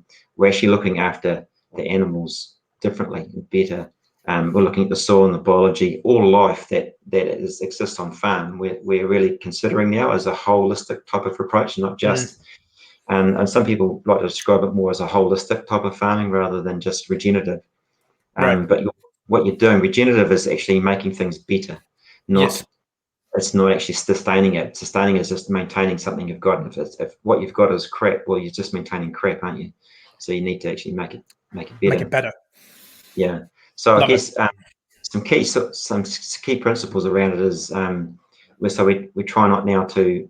actually looking after the animals differently and better. We're looking at the soil and the biology, all life that exists on farm. We're really considering now as a holistic type of approach, not just. And some people like to describe it more as a holistic type of farming rather than just regenerative. But what you're doing, regenerative, is actually making things better, not. It's not actually sustaining it. Sustaining is just maintaining something you've got. If what you've got is crap, well, you're just maintaining crap, aren't you? So you need to actually make it better. Make it better. Yeah. So I guess some key principles around it is we try not now to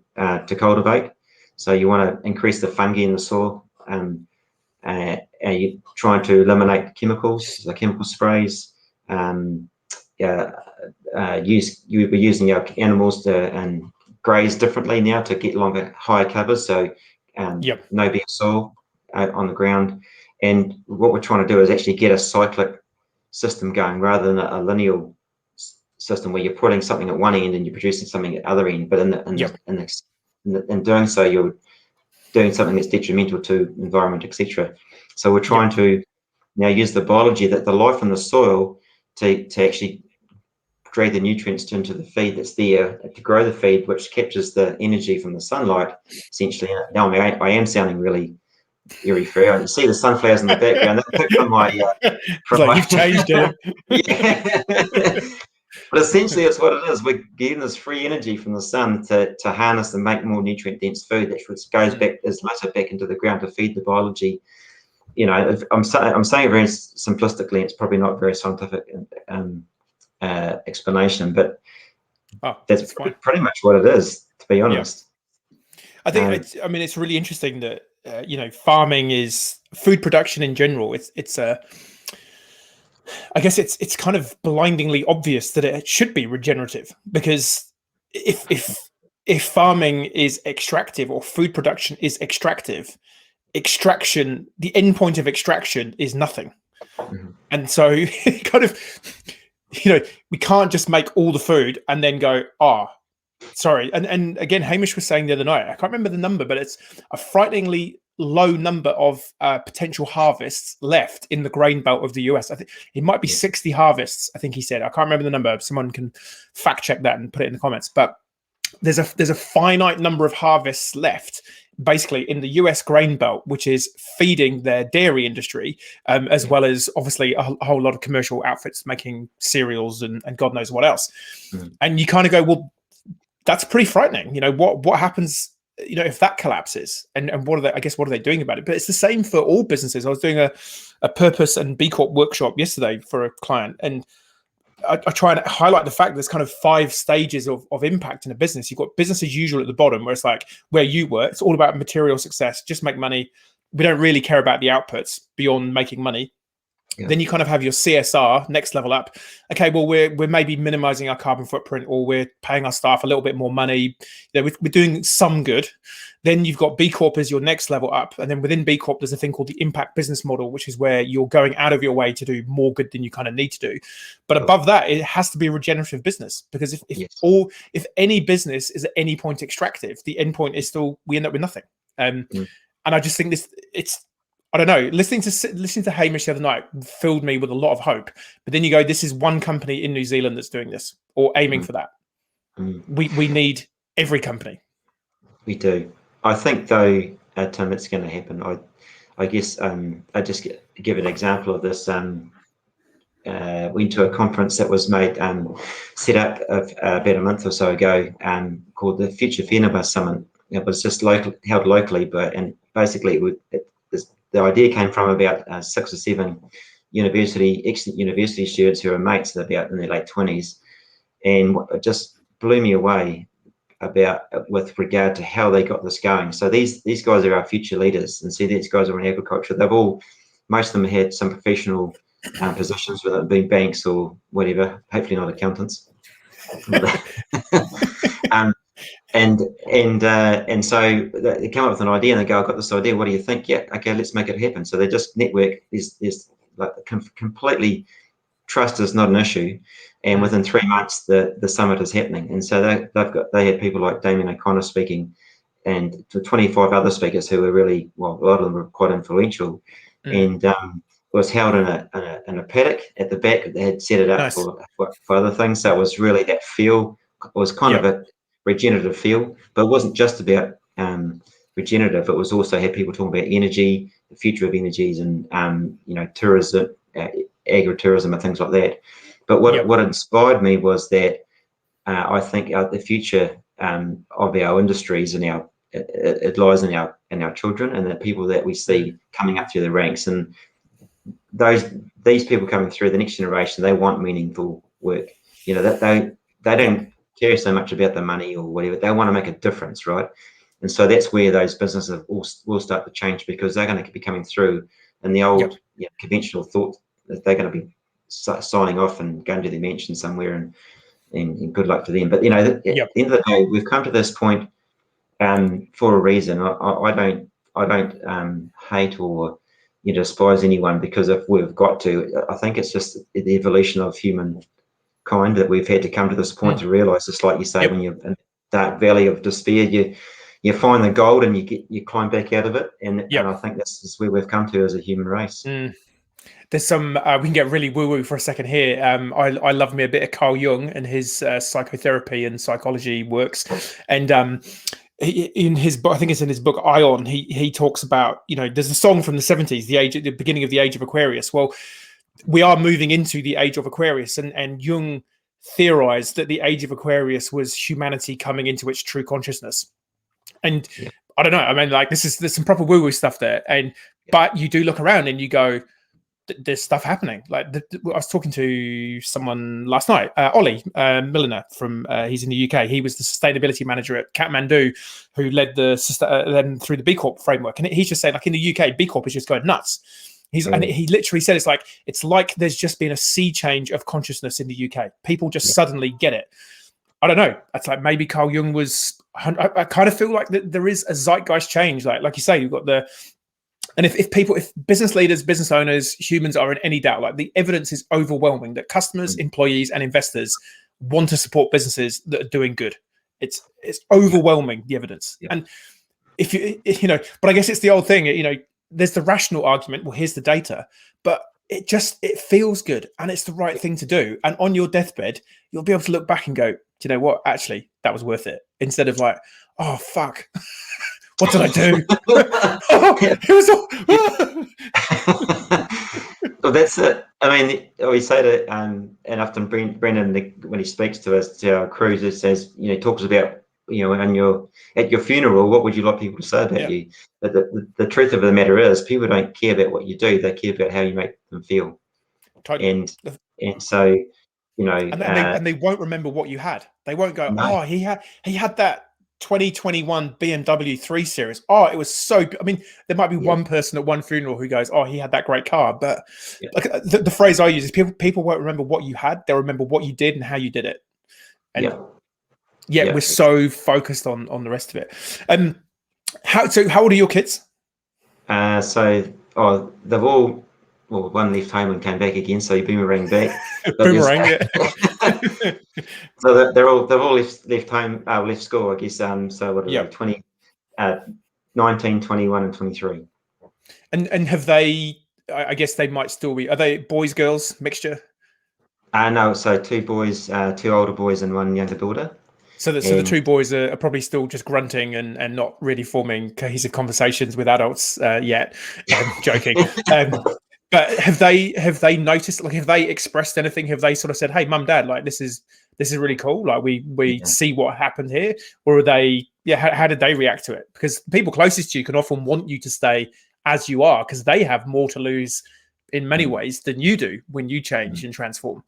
cultivate. So you want to increase the fungi in the soil. You're trying to eliminate chemicals, the chemical sprays. We're using our animals to graze differently now to get higher covers, so no bare soil on the ground. And what we're trying to do is actually get a cyclic system going rather than a linear system where you're putting something at one end and you're producing something at the other end. But in doing so, you're doing something that's detrimental to environment, etc. So we're trying to now use the biology, that the life in the soil, to actually drag the nutrients into the feed that's there to grow the feed, which captures the energy from the sunlight, essentially. Now, I am sounding really airy-fairy. I can see the sunflowers in the background. That's from my... you've changed, Dylan. But essentially, it's what it is. We're getting this free energy from the sun to harness and make more nutrient-dense food, that goes back as later back into the ground to feed the biology. I'm saying it very simplistically. It's probably not very scientific explanation, but that's pretty much what it is, to be honest. I think it's really interesting that farming is food production in general. I guess it's kind of blindingly obvious that it should be regenerative, because if farming is extractive, or food production is extractive, the end point of extraction is nothing. And so kind of, we can't just make all the food and then go, sorry. And again, Hamish was saying the other night, I can't remember the number, but it's a frighteningly low number of potential harvests left in the grain belt of the US. I think it might be 60 harvests, I think he said. I can't remember the number. Someone can fact check that and put it in the comments. But there's a finite number of harvests left, basically in the US grain belt, which is feeding their dairy industry, as well as obviously a whole lot of commercial outfits making cereals and God knows what else. And you kind of go, well, that's pretty frightening. You know, what happens, you know, if that collapses, and what are they doing about it? But it's the same for all businesses. I was doing a purpose and B Corp workshop yesterday for a client, and I try and highlight the fact there's kind of 5 stages of impact in a business. You've got business as usual at the bottom, where it's like where you work. It's all about material success. Just make money. We don't really care about the outputs beyond making money. Yeah. Then you kind of have your CSR, next level up. Okay, well, we're maybe minimizing our carbon footprint, or we're paying our staff a little bit more money. You know, we're doing some good. Then you've got B Corp as your next level up. And then within B Corp, there's a thing called the impact business model, which is where you're going out of your way to do more good than you kind of need to do. But above that, it has to be a regenerative business, because if any business is at any point extractive, the end point is still, we end up with nothing. And I just think I don't know, listening to Hamish the other night filled me with a lot of hope. But then you go, this is one company in New Zealand that's doing this, or aiming for that. We need every company. We do. I think, though, Tim, it's going to happen. I guess I just give an example of this. Went to a conference that was set up about a month or so ago, called the Future Whenua Summit. It was just held locally, and basically the idea came from about 6 or 7 excellent university students who are mates about in their late 20s, and it just blew me away with regard to how they got this going. So these guys are our future leaders, and see, these guys are in agriculture. Most of them had some professional positions, whether it be banks or whatever. Hopefully not accountants. And so they come up with an idea, and they go, "I've got this idea. What do you think?" "Yeah, okay, let's make it happen." So they just network. There's like completely, trust is not an issue, and within 3 months the summit is happening. And so they had people like Damien O'Connor speaking, and 25 other speakers who were really, well, a lot of them were quite influential, and it was held in a paddock at the back. They had set it up for other things, so it was really that feel. It was kind of a regenerative feel, but it wasn't just about regenerative. It was also had people talking about energy, the future of energies, and tourism, agritourism, and things like that. But what inspired me was that I think the future of our industries and it lies in our children and the people that we see coming up through the ranks. And these people coming through, the next generation, they want meaningful work. You know, that they don't care so much about the money or whatever. They want to make a difference, right? And so that's where those businesses will start to change, because they're going to be coming through, and the old conventional thought that they're going to be signing off and going to their mansion somewhere, and good luck to them. But at the end of the day, we've come to this point for a reason. I don't hate or despise anyone because if we've got to. I think it's just the evolution of humankind that we've had to come to this point to realize. Just like you say, when you're in the dark valley of despair, you find the gold and you climb back out of it. And I think this is where we've come to as a human race. There's some we can get really woo-woo for a second here. I love me a bit of Carl Jung and his psychotherapy and psychology works, and in his book, I think it's in his book Ion, he talks about, there's a song from the 70s, the beginning of the age of Aquarius. Well, we are moving into the age of Aquarius, and Jung theorized that the age of Aquarius was humanity coming into its true consciousness. And I don't know, I mean, like, there's some proper woo-woo stuff there, but you do look around and you go, there's stuff happening. Like I was talking to someone last night, Ollie Milliner from he's in the UK. He was the sustainability manager at Kathmandu, who led them through the B Corp framework. And he's just saying, like, in the UK, B Corp is just going nuts. And he literally said it's like there's just been a sea change of consciousness in the UK. People just suddenly get it. I don't know. It's like maybe Carl Jung was. I kind of feel like there is a zeitgeist change. Like you say, you've got and if business leaders, business owners, humans are in any doubt, like, the evidence is overwhelming that customers, employees, and investors want to support businesses that are doing good. It's overwhelming, the evidence. And if but I guess it's the old thing, there's the rational argument. Well, here's the data, but it feels good and it's the right thing to do. And on your deathbed, you'll be able to look back and go, do you know what? Actually, that was worth it. Instead of like, oh fuck, what did I do? Oh, it was all... Well, that's it. I mean, we say that, and often Brendan, when he speaks to us, to our crews, it says, you know, talks about, you know, at your funeral, what would you like people to say about you? But the truth of the matter is, people don't care about what you do; they care about how you make them feel. Totally. And so, you know, and they won't remember what you had. They won't go, no. oh, he had that 2021 BMW 3 Series. Oh, it was so. I mean, there might be one person at one funeral who goes, oh, he had that great car. But like, the phrase I use is people won't remember what you had. They'll remember what you did and how you did it. And we're so focused on the rest of it. How old are your kids? They've all, well, one left home and came back again, so you boomerang back. Boomerang, yeah. So they've all left home, left school, I guess. So what are they? 19, 21, and 23. And have they? I guess they might still be. Are they boys, girls, mixture? No, so 2 boys, 2 older boys, and 1 younger daughter. So the 2 boys are probably still just grunting and not really forming cohesive conversations with adults yet. Joking. But have they noticed? Like, have they expressed anything? Have they sort of said, "Hey, mum, dad, like this is really cool. Like we see what happened here," or are they? Yeah, how did they react to it? Because people closest to you can often want you to stay as you are because they have more to lose in many ways than you do when you change and transform.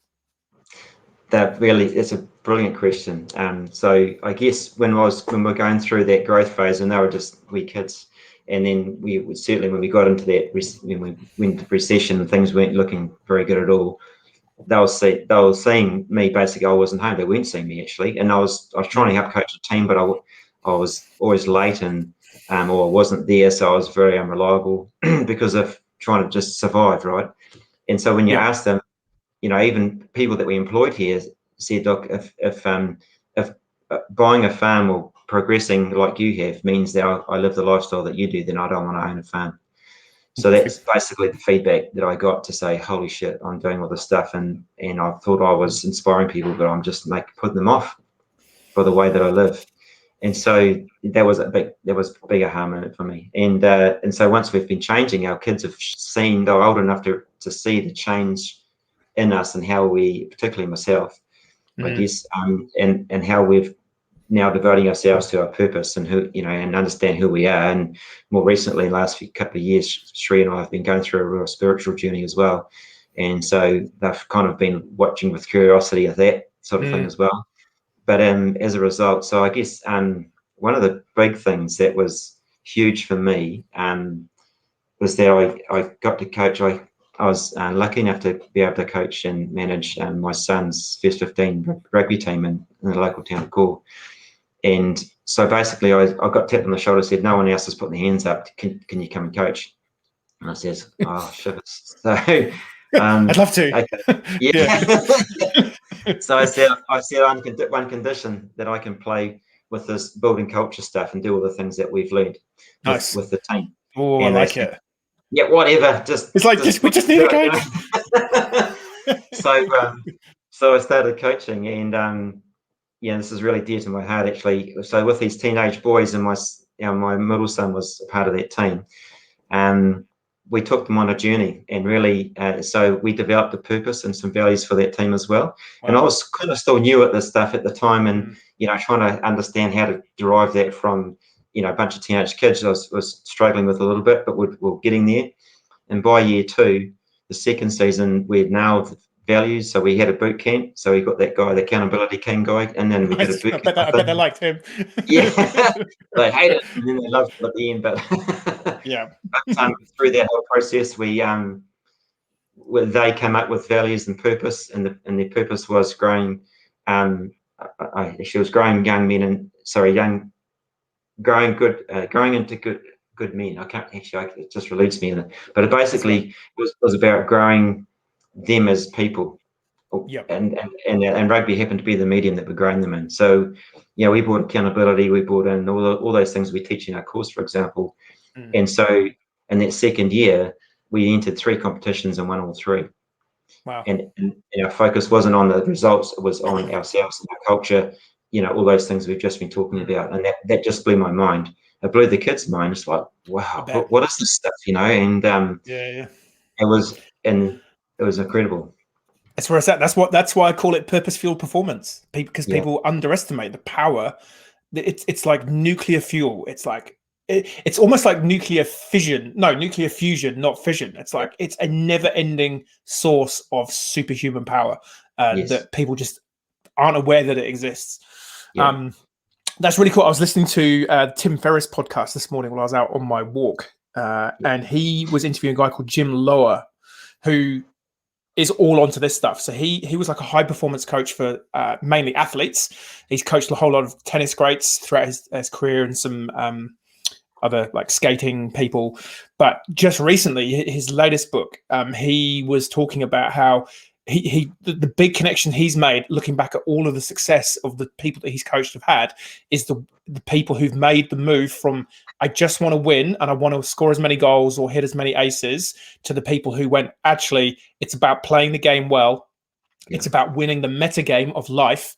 It's a brilliant question. So I guess when we're going through that growth phase, and they were just wee kids, and then we certainly, when we got into that, when we went into recession and things weren't looking very good at all, they were seeing me. Basically, I wasn't home. They weren't seeing me actually, and I was trying to help coach the team, but I was always late or I wasn't there, so I was very unreliable because of trying to just survive, right? And so when you ask them, you know, even people that we employed here said, look, if buying a farm or progressing like you have means that I live the lifestyle that you do, then I don't want to own a farm. So that's basically the feedback that I got, to say, holy shit, I'm doing all this stuff, and I thought I was inspiring people, but I'm just putting them off by the way that I live. And so that was big aha moment for me. And so once we've been changing, our kids have seen, they're old enough to see the change in us and how we, particularly myself, I guess, and how we've now devoting ourselves to our purpose and who, you know, and understand who we are. And more recently, in the last couple of years, Sri and I have been going through a real spiritual journey as well. And so they've kind of been watching with curiosity of that sort of thing as well. But as a result, so I guess one of the big things that was huge for me was that I got to coach. I was lucky enough to be able to coach and manage my son's first 15 rugby team in the local town of Gore. And so basically, I got tapped on the shoulder, said, no one else is putting their hands up. Can you come and coach? And I says, oh, shit. So I'd love to. Okay. Yeah. So I said on one condition, that I can play with this building culture stuff and do all the things that we've learned with the team. Oh, I like it. Yeah, whatever. It's like we just need a coach. So I started coaching, and this is really dear to my heart, actually. So with these teenage boys, and my middle son was a part of that team, we took them on a journey, and really, so we developed a purpose and some values for that team as well. Wow. And I was kind of still new at this stuff at the time, and trying to understand how to derive that from a bunch of teenage kids. I was struggling with a little bit, but we're getting there. And by year 2, the second season, we'd nailed values. So we had a boot camp. So we got that guy, the accountability king guy, and then we did a boot camp. I bet they liked him. Yeah, they hated it, and then they loved it at the end. But yeah, but, through that whole process, they came up with values and purpose, and their purpose was growing. She was growing young men, and growing into good men. I can't actually. It just eludes me. But it basically was about growing them as people. Yep. And rugby happened to be the medium that we're growing them in. So, we brought accountability, we brought in all those things we teach in our course, for example. And so in that second year, we entered 3 competitions and won all 3. Wow. and our focus wasn't on the results, it was on ourselves and our culture, all those things we've just been talking about. And that just blew my mind. It blew the kids' mind. It's like, I wow, bet. what is this stuff, and Yeah. it was incredible. That's where it's at. That's why I call it purpose-fueled performance. Because Yeah. people underestimate the power. It's like nuclear fuel. It's like it's almost like nuclear fission. No, nuclear fusion, not fission. It's like it's a never-ending source of superhuman power Yes. that people just aren't aware that it exists. Yeah. That's really cool. I was listening to Tim Ferriss' podcast this morning while I was out on my walk, and he was interviewing a guy called Jim Lower, who is all onto this stuff. So he was like a high performance coach for mainly athletes. He's coached a whole lot of tennis greats throughout his career and some other like skating people. But just recently, his latest book, he was talking about how the big connection he's made looking back at all of the success of the people that he's coached have had is the people who've made the move from I just want to win and I want to score as many goals or hit as many aces to the people who went, actually, it's about playing the game well. Yeah. It's about winning the meta game of life.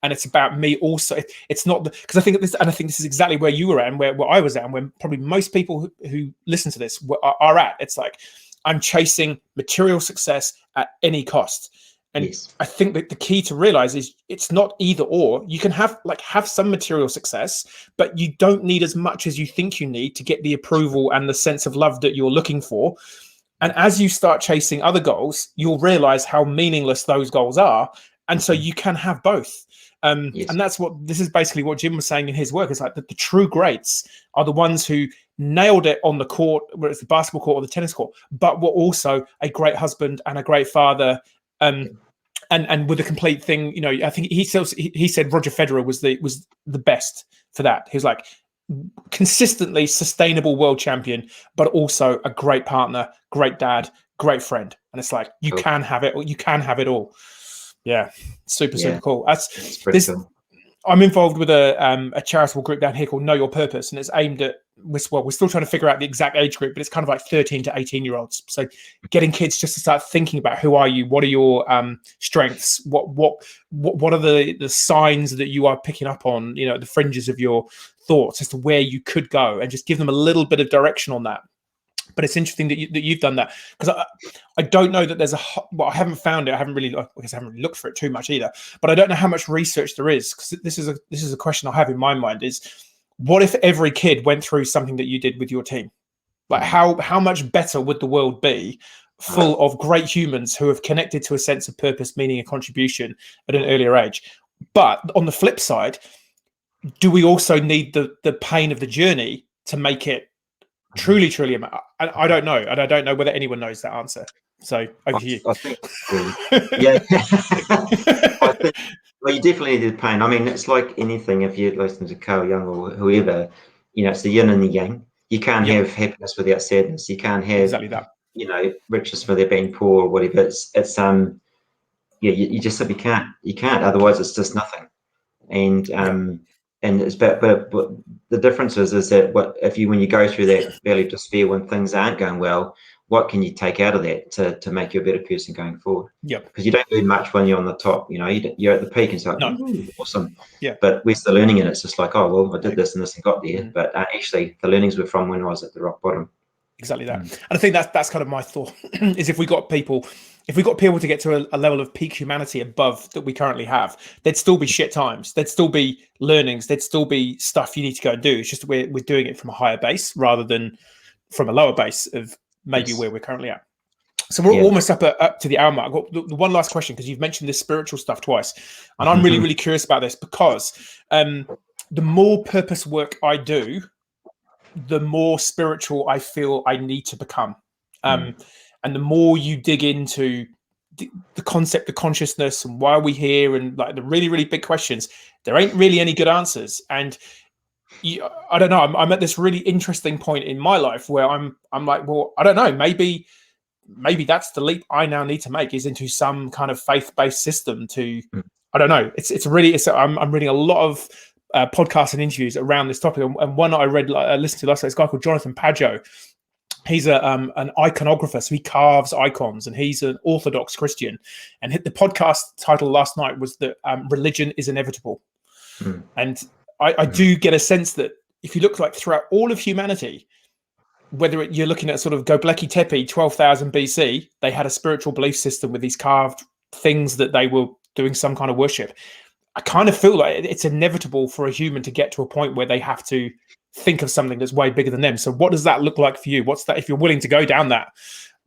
And it's about me also. It's not because I think this is exactly where you were at and where I was at and where probably most people who listen to this are at. It's like, I'm chasing material success at any cost. And yes. I think that the key to realize is it's not either or. You can have some material success, but you don't need as much as you think you need to get the approval and the sense of love that you're looking for. And as you start chasing other goals, you'll realize how meaningless those goals are. And so you can have both. Yes. And this is basically what Jim was saying in his work. It's like the true greats are the ones who nailed it on the court, whether it's the basketball court or the tennis court, but were also a great husband and a great father. And with a complete thing, I think he said Roger Federer was the best for that. He was like consistently sustainable world champion, but also a great partner, great dad, great friend. And it's like you can have it, or you can have it all. Yeah, super cool. That's cool. I'm involved with a charitable group down here called Know Your Purpose, and it's aimed at we're still trying to figure out the exact age group, but it's kind of like 13 to 18-year-olds. So getting kids just to start thinking about who are you, what are your strengths, what are the signs that you are picking up on, the fringes of your thoughts as to where you could go, and just give them a little bit of direction on that. But it's interesting that you've done that, because I don't know that there's I haven't found it. I haven't really looked for it too much either. But I don't know how much research there is, because this is a question I have in my mind: is what if every kid went through something that you did with your team? Like how much better would the world be, full of great humans who have connected to a sense of purpose, meaning, and contribution at an earlier age? But on the flip side, do we also need the pain of the journey to make it truly I don't know, and I don't know whether anyone knows that answer. So over to you. I think I think you definitely need the pain. I mean, it's like anything. If you listen to Carl Jung or whoever, it's the yin and the yang. You can't have happiness without sadness. You can't have exactly that. Riches without being poor or whatever. It's you just simply can't. You can't. Otherwise, it's just nothing. And and it's but the difference is that when you go through that valley of despair when things aren't going well, what can you take out of that to make you a better person going forward? Yeah, because you don't learn much when you're on the top. You're at the peak and it's like, awesome. Yeah, but where's the learning in it? It's just like, oh well, I did this and this and got there, but actually the learnings were from when I was at the rock bottom. Exactly that. And I think that's kind of my thought is if we got people to get to a level of peak humanity above that we currently have, there'd still be shit times, there'd still be learnings, there'd still be stuff you need to go and do. It's just we're doing it from a higher base rather than from a lower base of maybe where we're currently at. So we're almost up to the hour mark. The one last question, because you've mentioned this spiritual stuff twice, and I'm really, really curious about this, because the more purpose work I do, the more spiritual I feel I need to become. And the more you dig into the concept of consciousness and why are we here, and like the really, really big questions, there ain't really any good answers. And I don't know, I'm at this really interesting point in my life where I'm like, well, I don't know, maybe that's the leap I now need to make, is into some kind of faith-based system to, I don't know. I'm reading a lot of podcasts and interviews around this topic, and one I listened to last night, this guy called Jonathan Pageau, He's an iconographer, so he carves icons, and he's an Orthodox Christian. And the podcast title last night was that religion is inevitable. And I do get a sense that if you look like throughout all of humanity, whether you're looking at sort of Göbekli Tepe, 12,000 BC, they had a spiritual belief system with these carved things that they were doing some kind of worship. I kind of feel like it's inevitable for a human to get to a point where they have to think of something that's way bigger than them. So what does that look like for you? What's that, if you're willing to go down that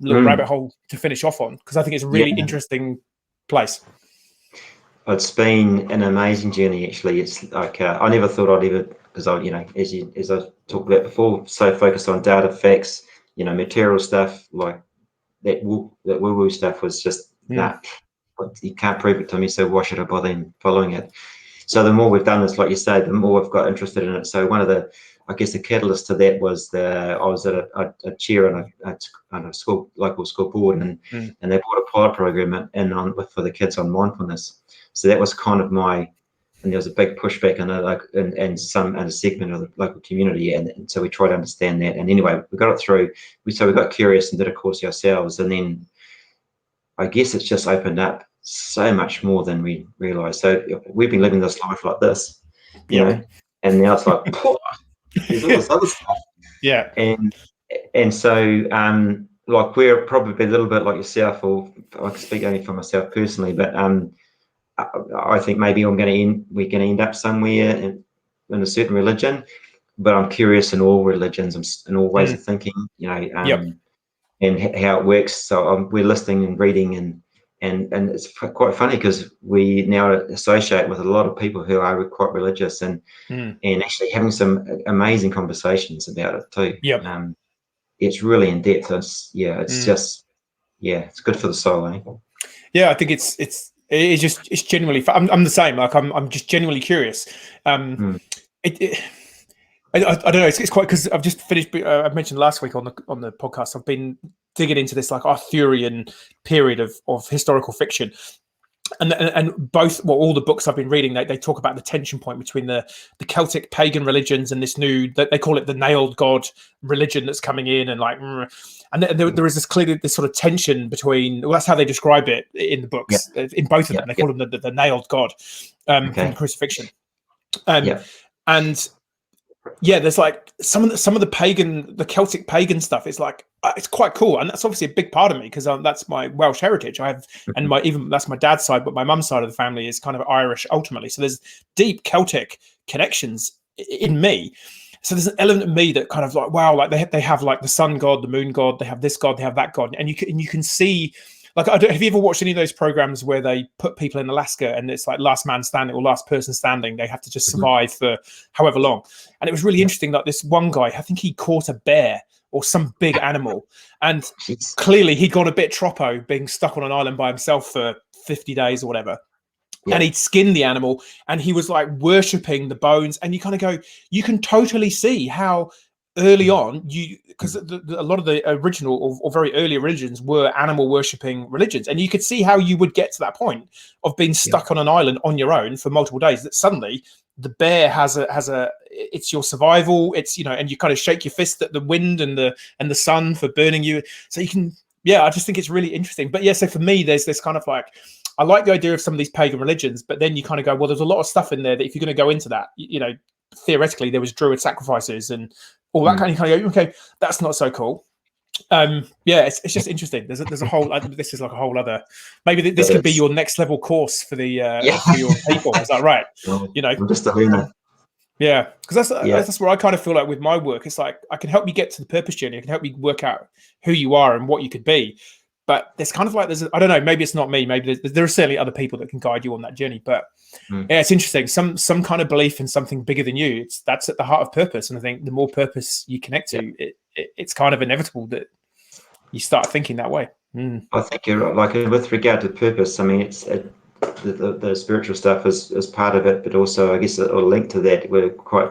little rabbit hole to finish off on? Because I think it's a really interesting place. It's been an amazing journey, actually. It's like I never thought I'd ever, because I, as I talked about before, so focused on data, facts, material stuff, like that woo-woo stuff was just nah. You can't prove it to me, so why should I bother in following it? So the more we've done this, like you say, the more I've got interested in it. So one of the, I guess, the catalyst to that was I was at a chair on a school, local school board, and they brought a pilot program in for the kids on mindfulness. So that was kind of and there was a big pushback on it, and a segment of the local community, and so we tried to understand that. And anyway, we got it through. We got curious and did a course ourselves, and then I guess it's just opened up so much more than we realized. So we've been living this life like this, you know, and now it's like, there's all this other stuff. Yeah. And so, like, we're probably a little bit like yourself, or I can speak only for myself personally, but I think maybe we're going to end up somewhere in a certain religion, but I'm curious in all religions and all ways of thinking, and how it works. So we're listening and reading, and it's quite funny because we now associate with a lot of people who are quite religious, and actually having some amazing conversations about it too. It's really in depth. It's good for the soul, eh? Yeah, I think it's genuinely. I'm the same. Like I'm just genuinely curious. I don't know. It's quite, because I've just finished. I mentioned last week on the podcast, I've been digging into this like Arthurian period of historical fiction, and both, all the books I've been reading, they talk about the tension point between the Celtic pagan religions and this new, they call it the nailed god religion that's coming in, and like, and there is this clearly this sort of tension between. Well, that's how they describe it in the books. In both of them, they call them the nailed god from the crucifixion, and. Yeah, there's like some of the Celtic pagan stuff. It's like it's quite cool, and that's obviously a big part of me because that's my Welsh heritage. I have, and that's my dad's side, but my mum's side of the family is kind of Irish ultimately. So there's deep Celtic connections in me. So there's an element of me that kind of like, wow, like they have like the sun god, the moon god, they have this god, they have that god, and you can see. Like, have you ever watched any of those programs where they put people in Alaska and it's like last man standing or last person standing? They have to just survive for however long. And it was really interesting. Like this one guy, I think he caught a bear or some big animal. And clearly he'd gone a bit troppo, being stuck on an island by himself for 50 days or whatever. And he'd skinned the animal and he was like worshipping the bones. And you kind of go, you can totally see how early on, because a lot of the original or very early religions were animal worshipping religions, and you could see how you would get to that point of being stuck on an island on your own for multiple days. That suddenly the bear has a it's your survival. It's and you kind of shake your fist at the wind and the sun for burning you. So you can I just think it's really interesting. But so for me, there's this kind of like, I like the idea of some of these pagan religions, but then you kind of go, well, there's a lot of stuff in there that if you're going to go into that, theoretically there was druid sacrifices and all that kind of go, okay, that's not so cool. It's just interesting. There's a whole. This is like a whole other. Maybe this could be your next level course for the for your people. Is that right? I'm just a learner. Yeah, because that's where I kind of feel like with my work, it's like I can help you get to the purpose journey. I can help you work out who you are and what you could be. But there's kind of like I don't know. Maybe it's not me. Maybe there are certainly other people that can guide you on that journey. But it's interesting. Some kind of belief in something bigger than you. That's at the heart of purpose. And I think the more purpose you connect to, it's kind of inevitable that you start thinking that way. I think you're right. Like with regard to purpose, I mean, it's the spiritual stuff is part of it, but also I guess a link to that. We're quite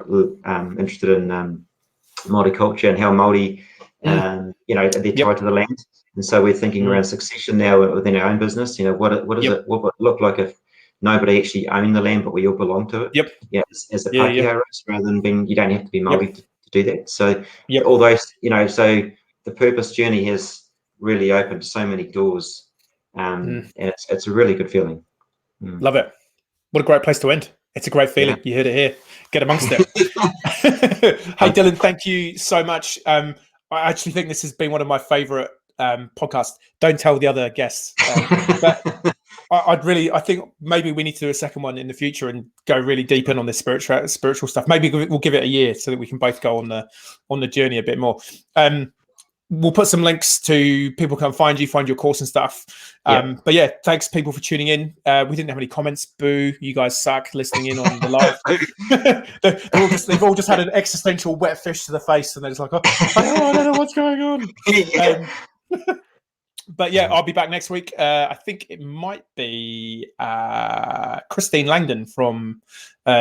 interested in Māori culture and how Māori, they're tied to the land. And so we're thinking around succession now within our own business. What would it look like if nobody actually owned the land, but we all belong to it? As a Pākehā race, rather than being, you don't have to be Māori to do that. So all those, so the purpose journey has really opened so many doors, and it's a really good feeling. Love it. What a great place to end. It's a great feeling. You heard it here. Get amongst it. Hey, Dylan, thank you so much. I actually think this has been one of my favorite podcasts. Don't tell the other guests. But I think maybe we need to do a second one in the future and go really deep in on this spiritual stuff. Maybe we'll give it a year so that we can both go on the journey a bit more. We'll put some links to people can find your course and stuff. But yeah, thanks people for tuning in. We didn't have any comments. Boo, you guys suck listening in on the live. They've all just had an existential wet fish to the face, and they're just like, oh, I don't know what's going on. But yeah, I'll be back next week. I think it might be Christine Langdon from I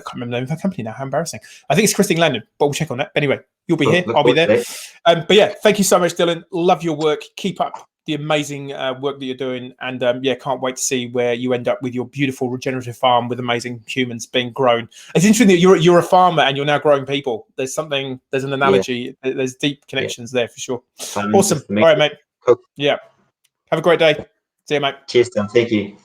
can't remember the name of her company now. How embarrassing! I think it's Christine Langdon, but we'll check on that. Anyway, you'll be here. I'll be there. But yeah, thank you so much, Dylan. Love your work. Keep up the amazing work that you're doing, and yeah, can't wait to see where you end up with your beautiful regenerative farm with amazing humans being grown. It's interesting that you're a farmer and you're now growing people. There's an analogy. There's deep connections there for sure. Awesome. All right, mate. Cool. Yeah. Have a great day. See you, mate. Cheers, Tom. Thank you.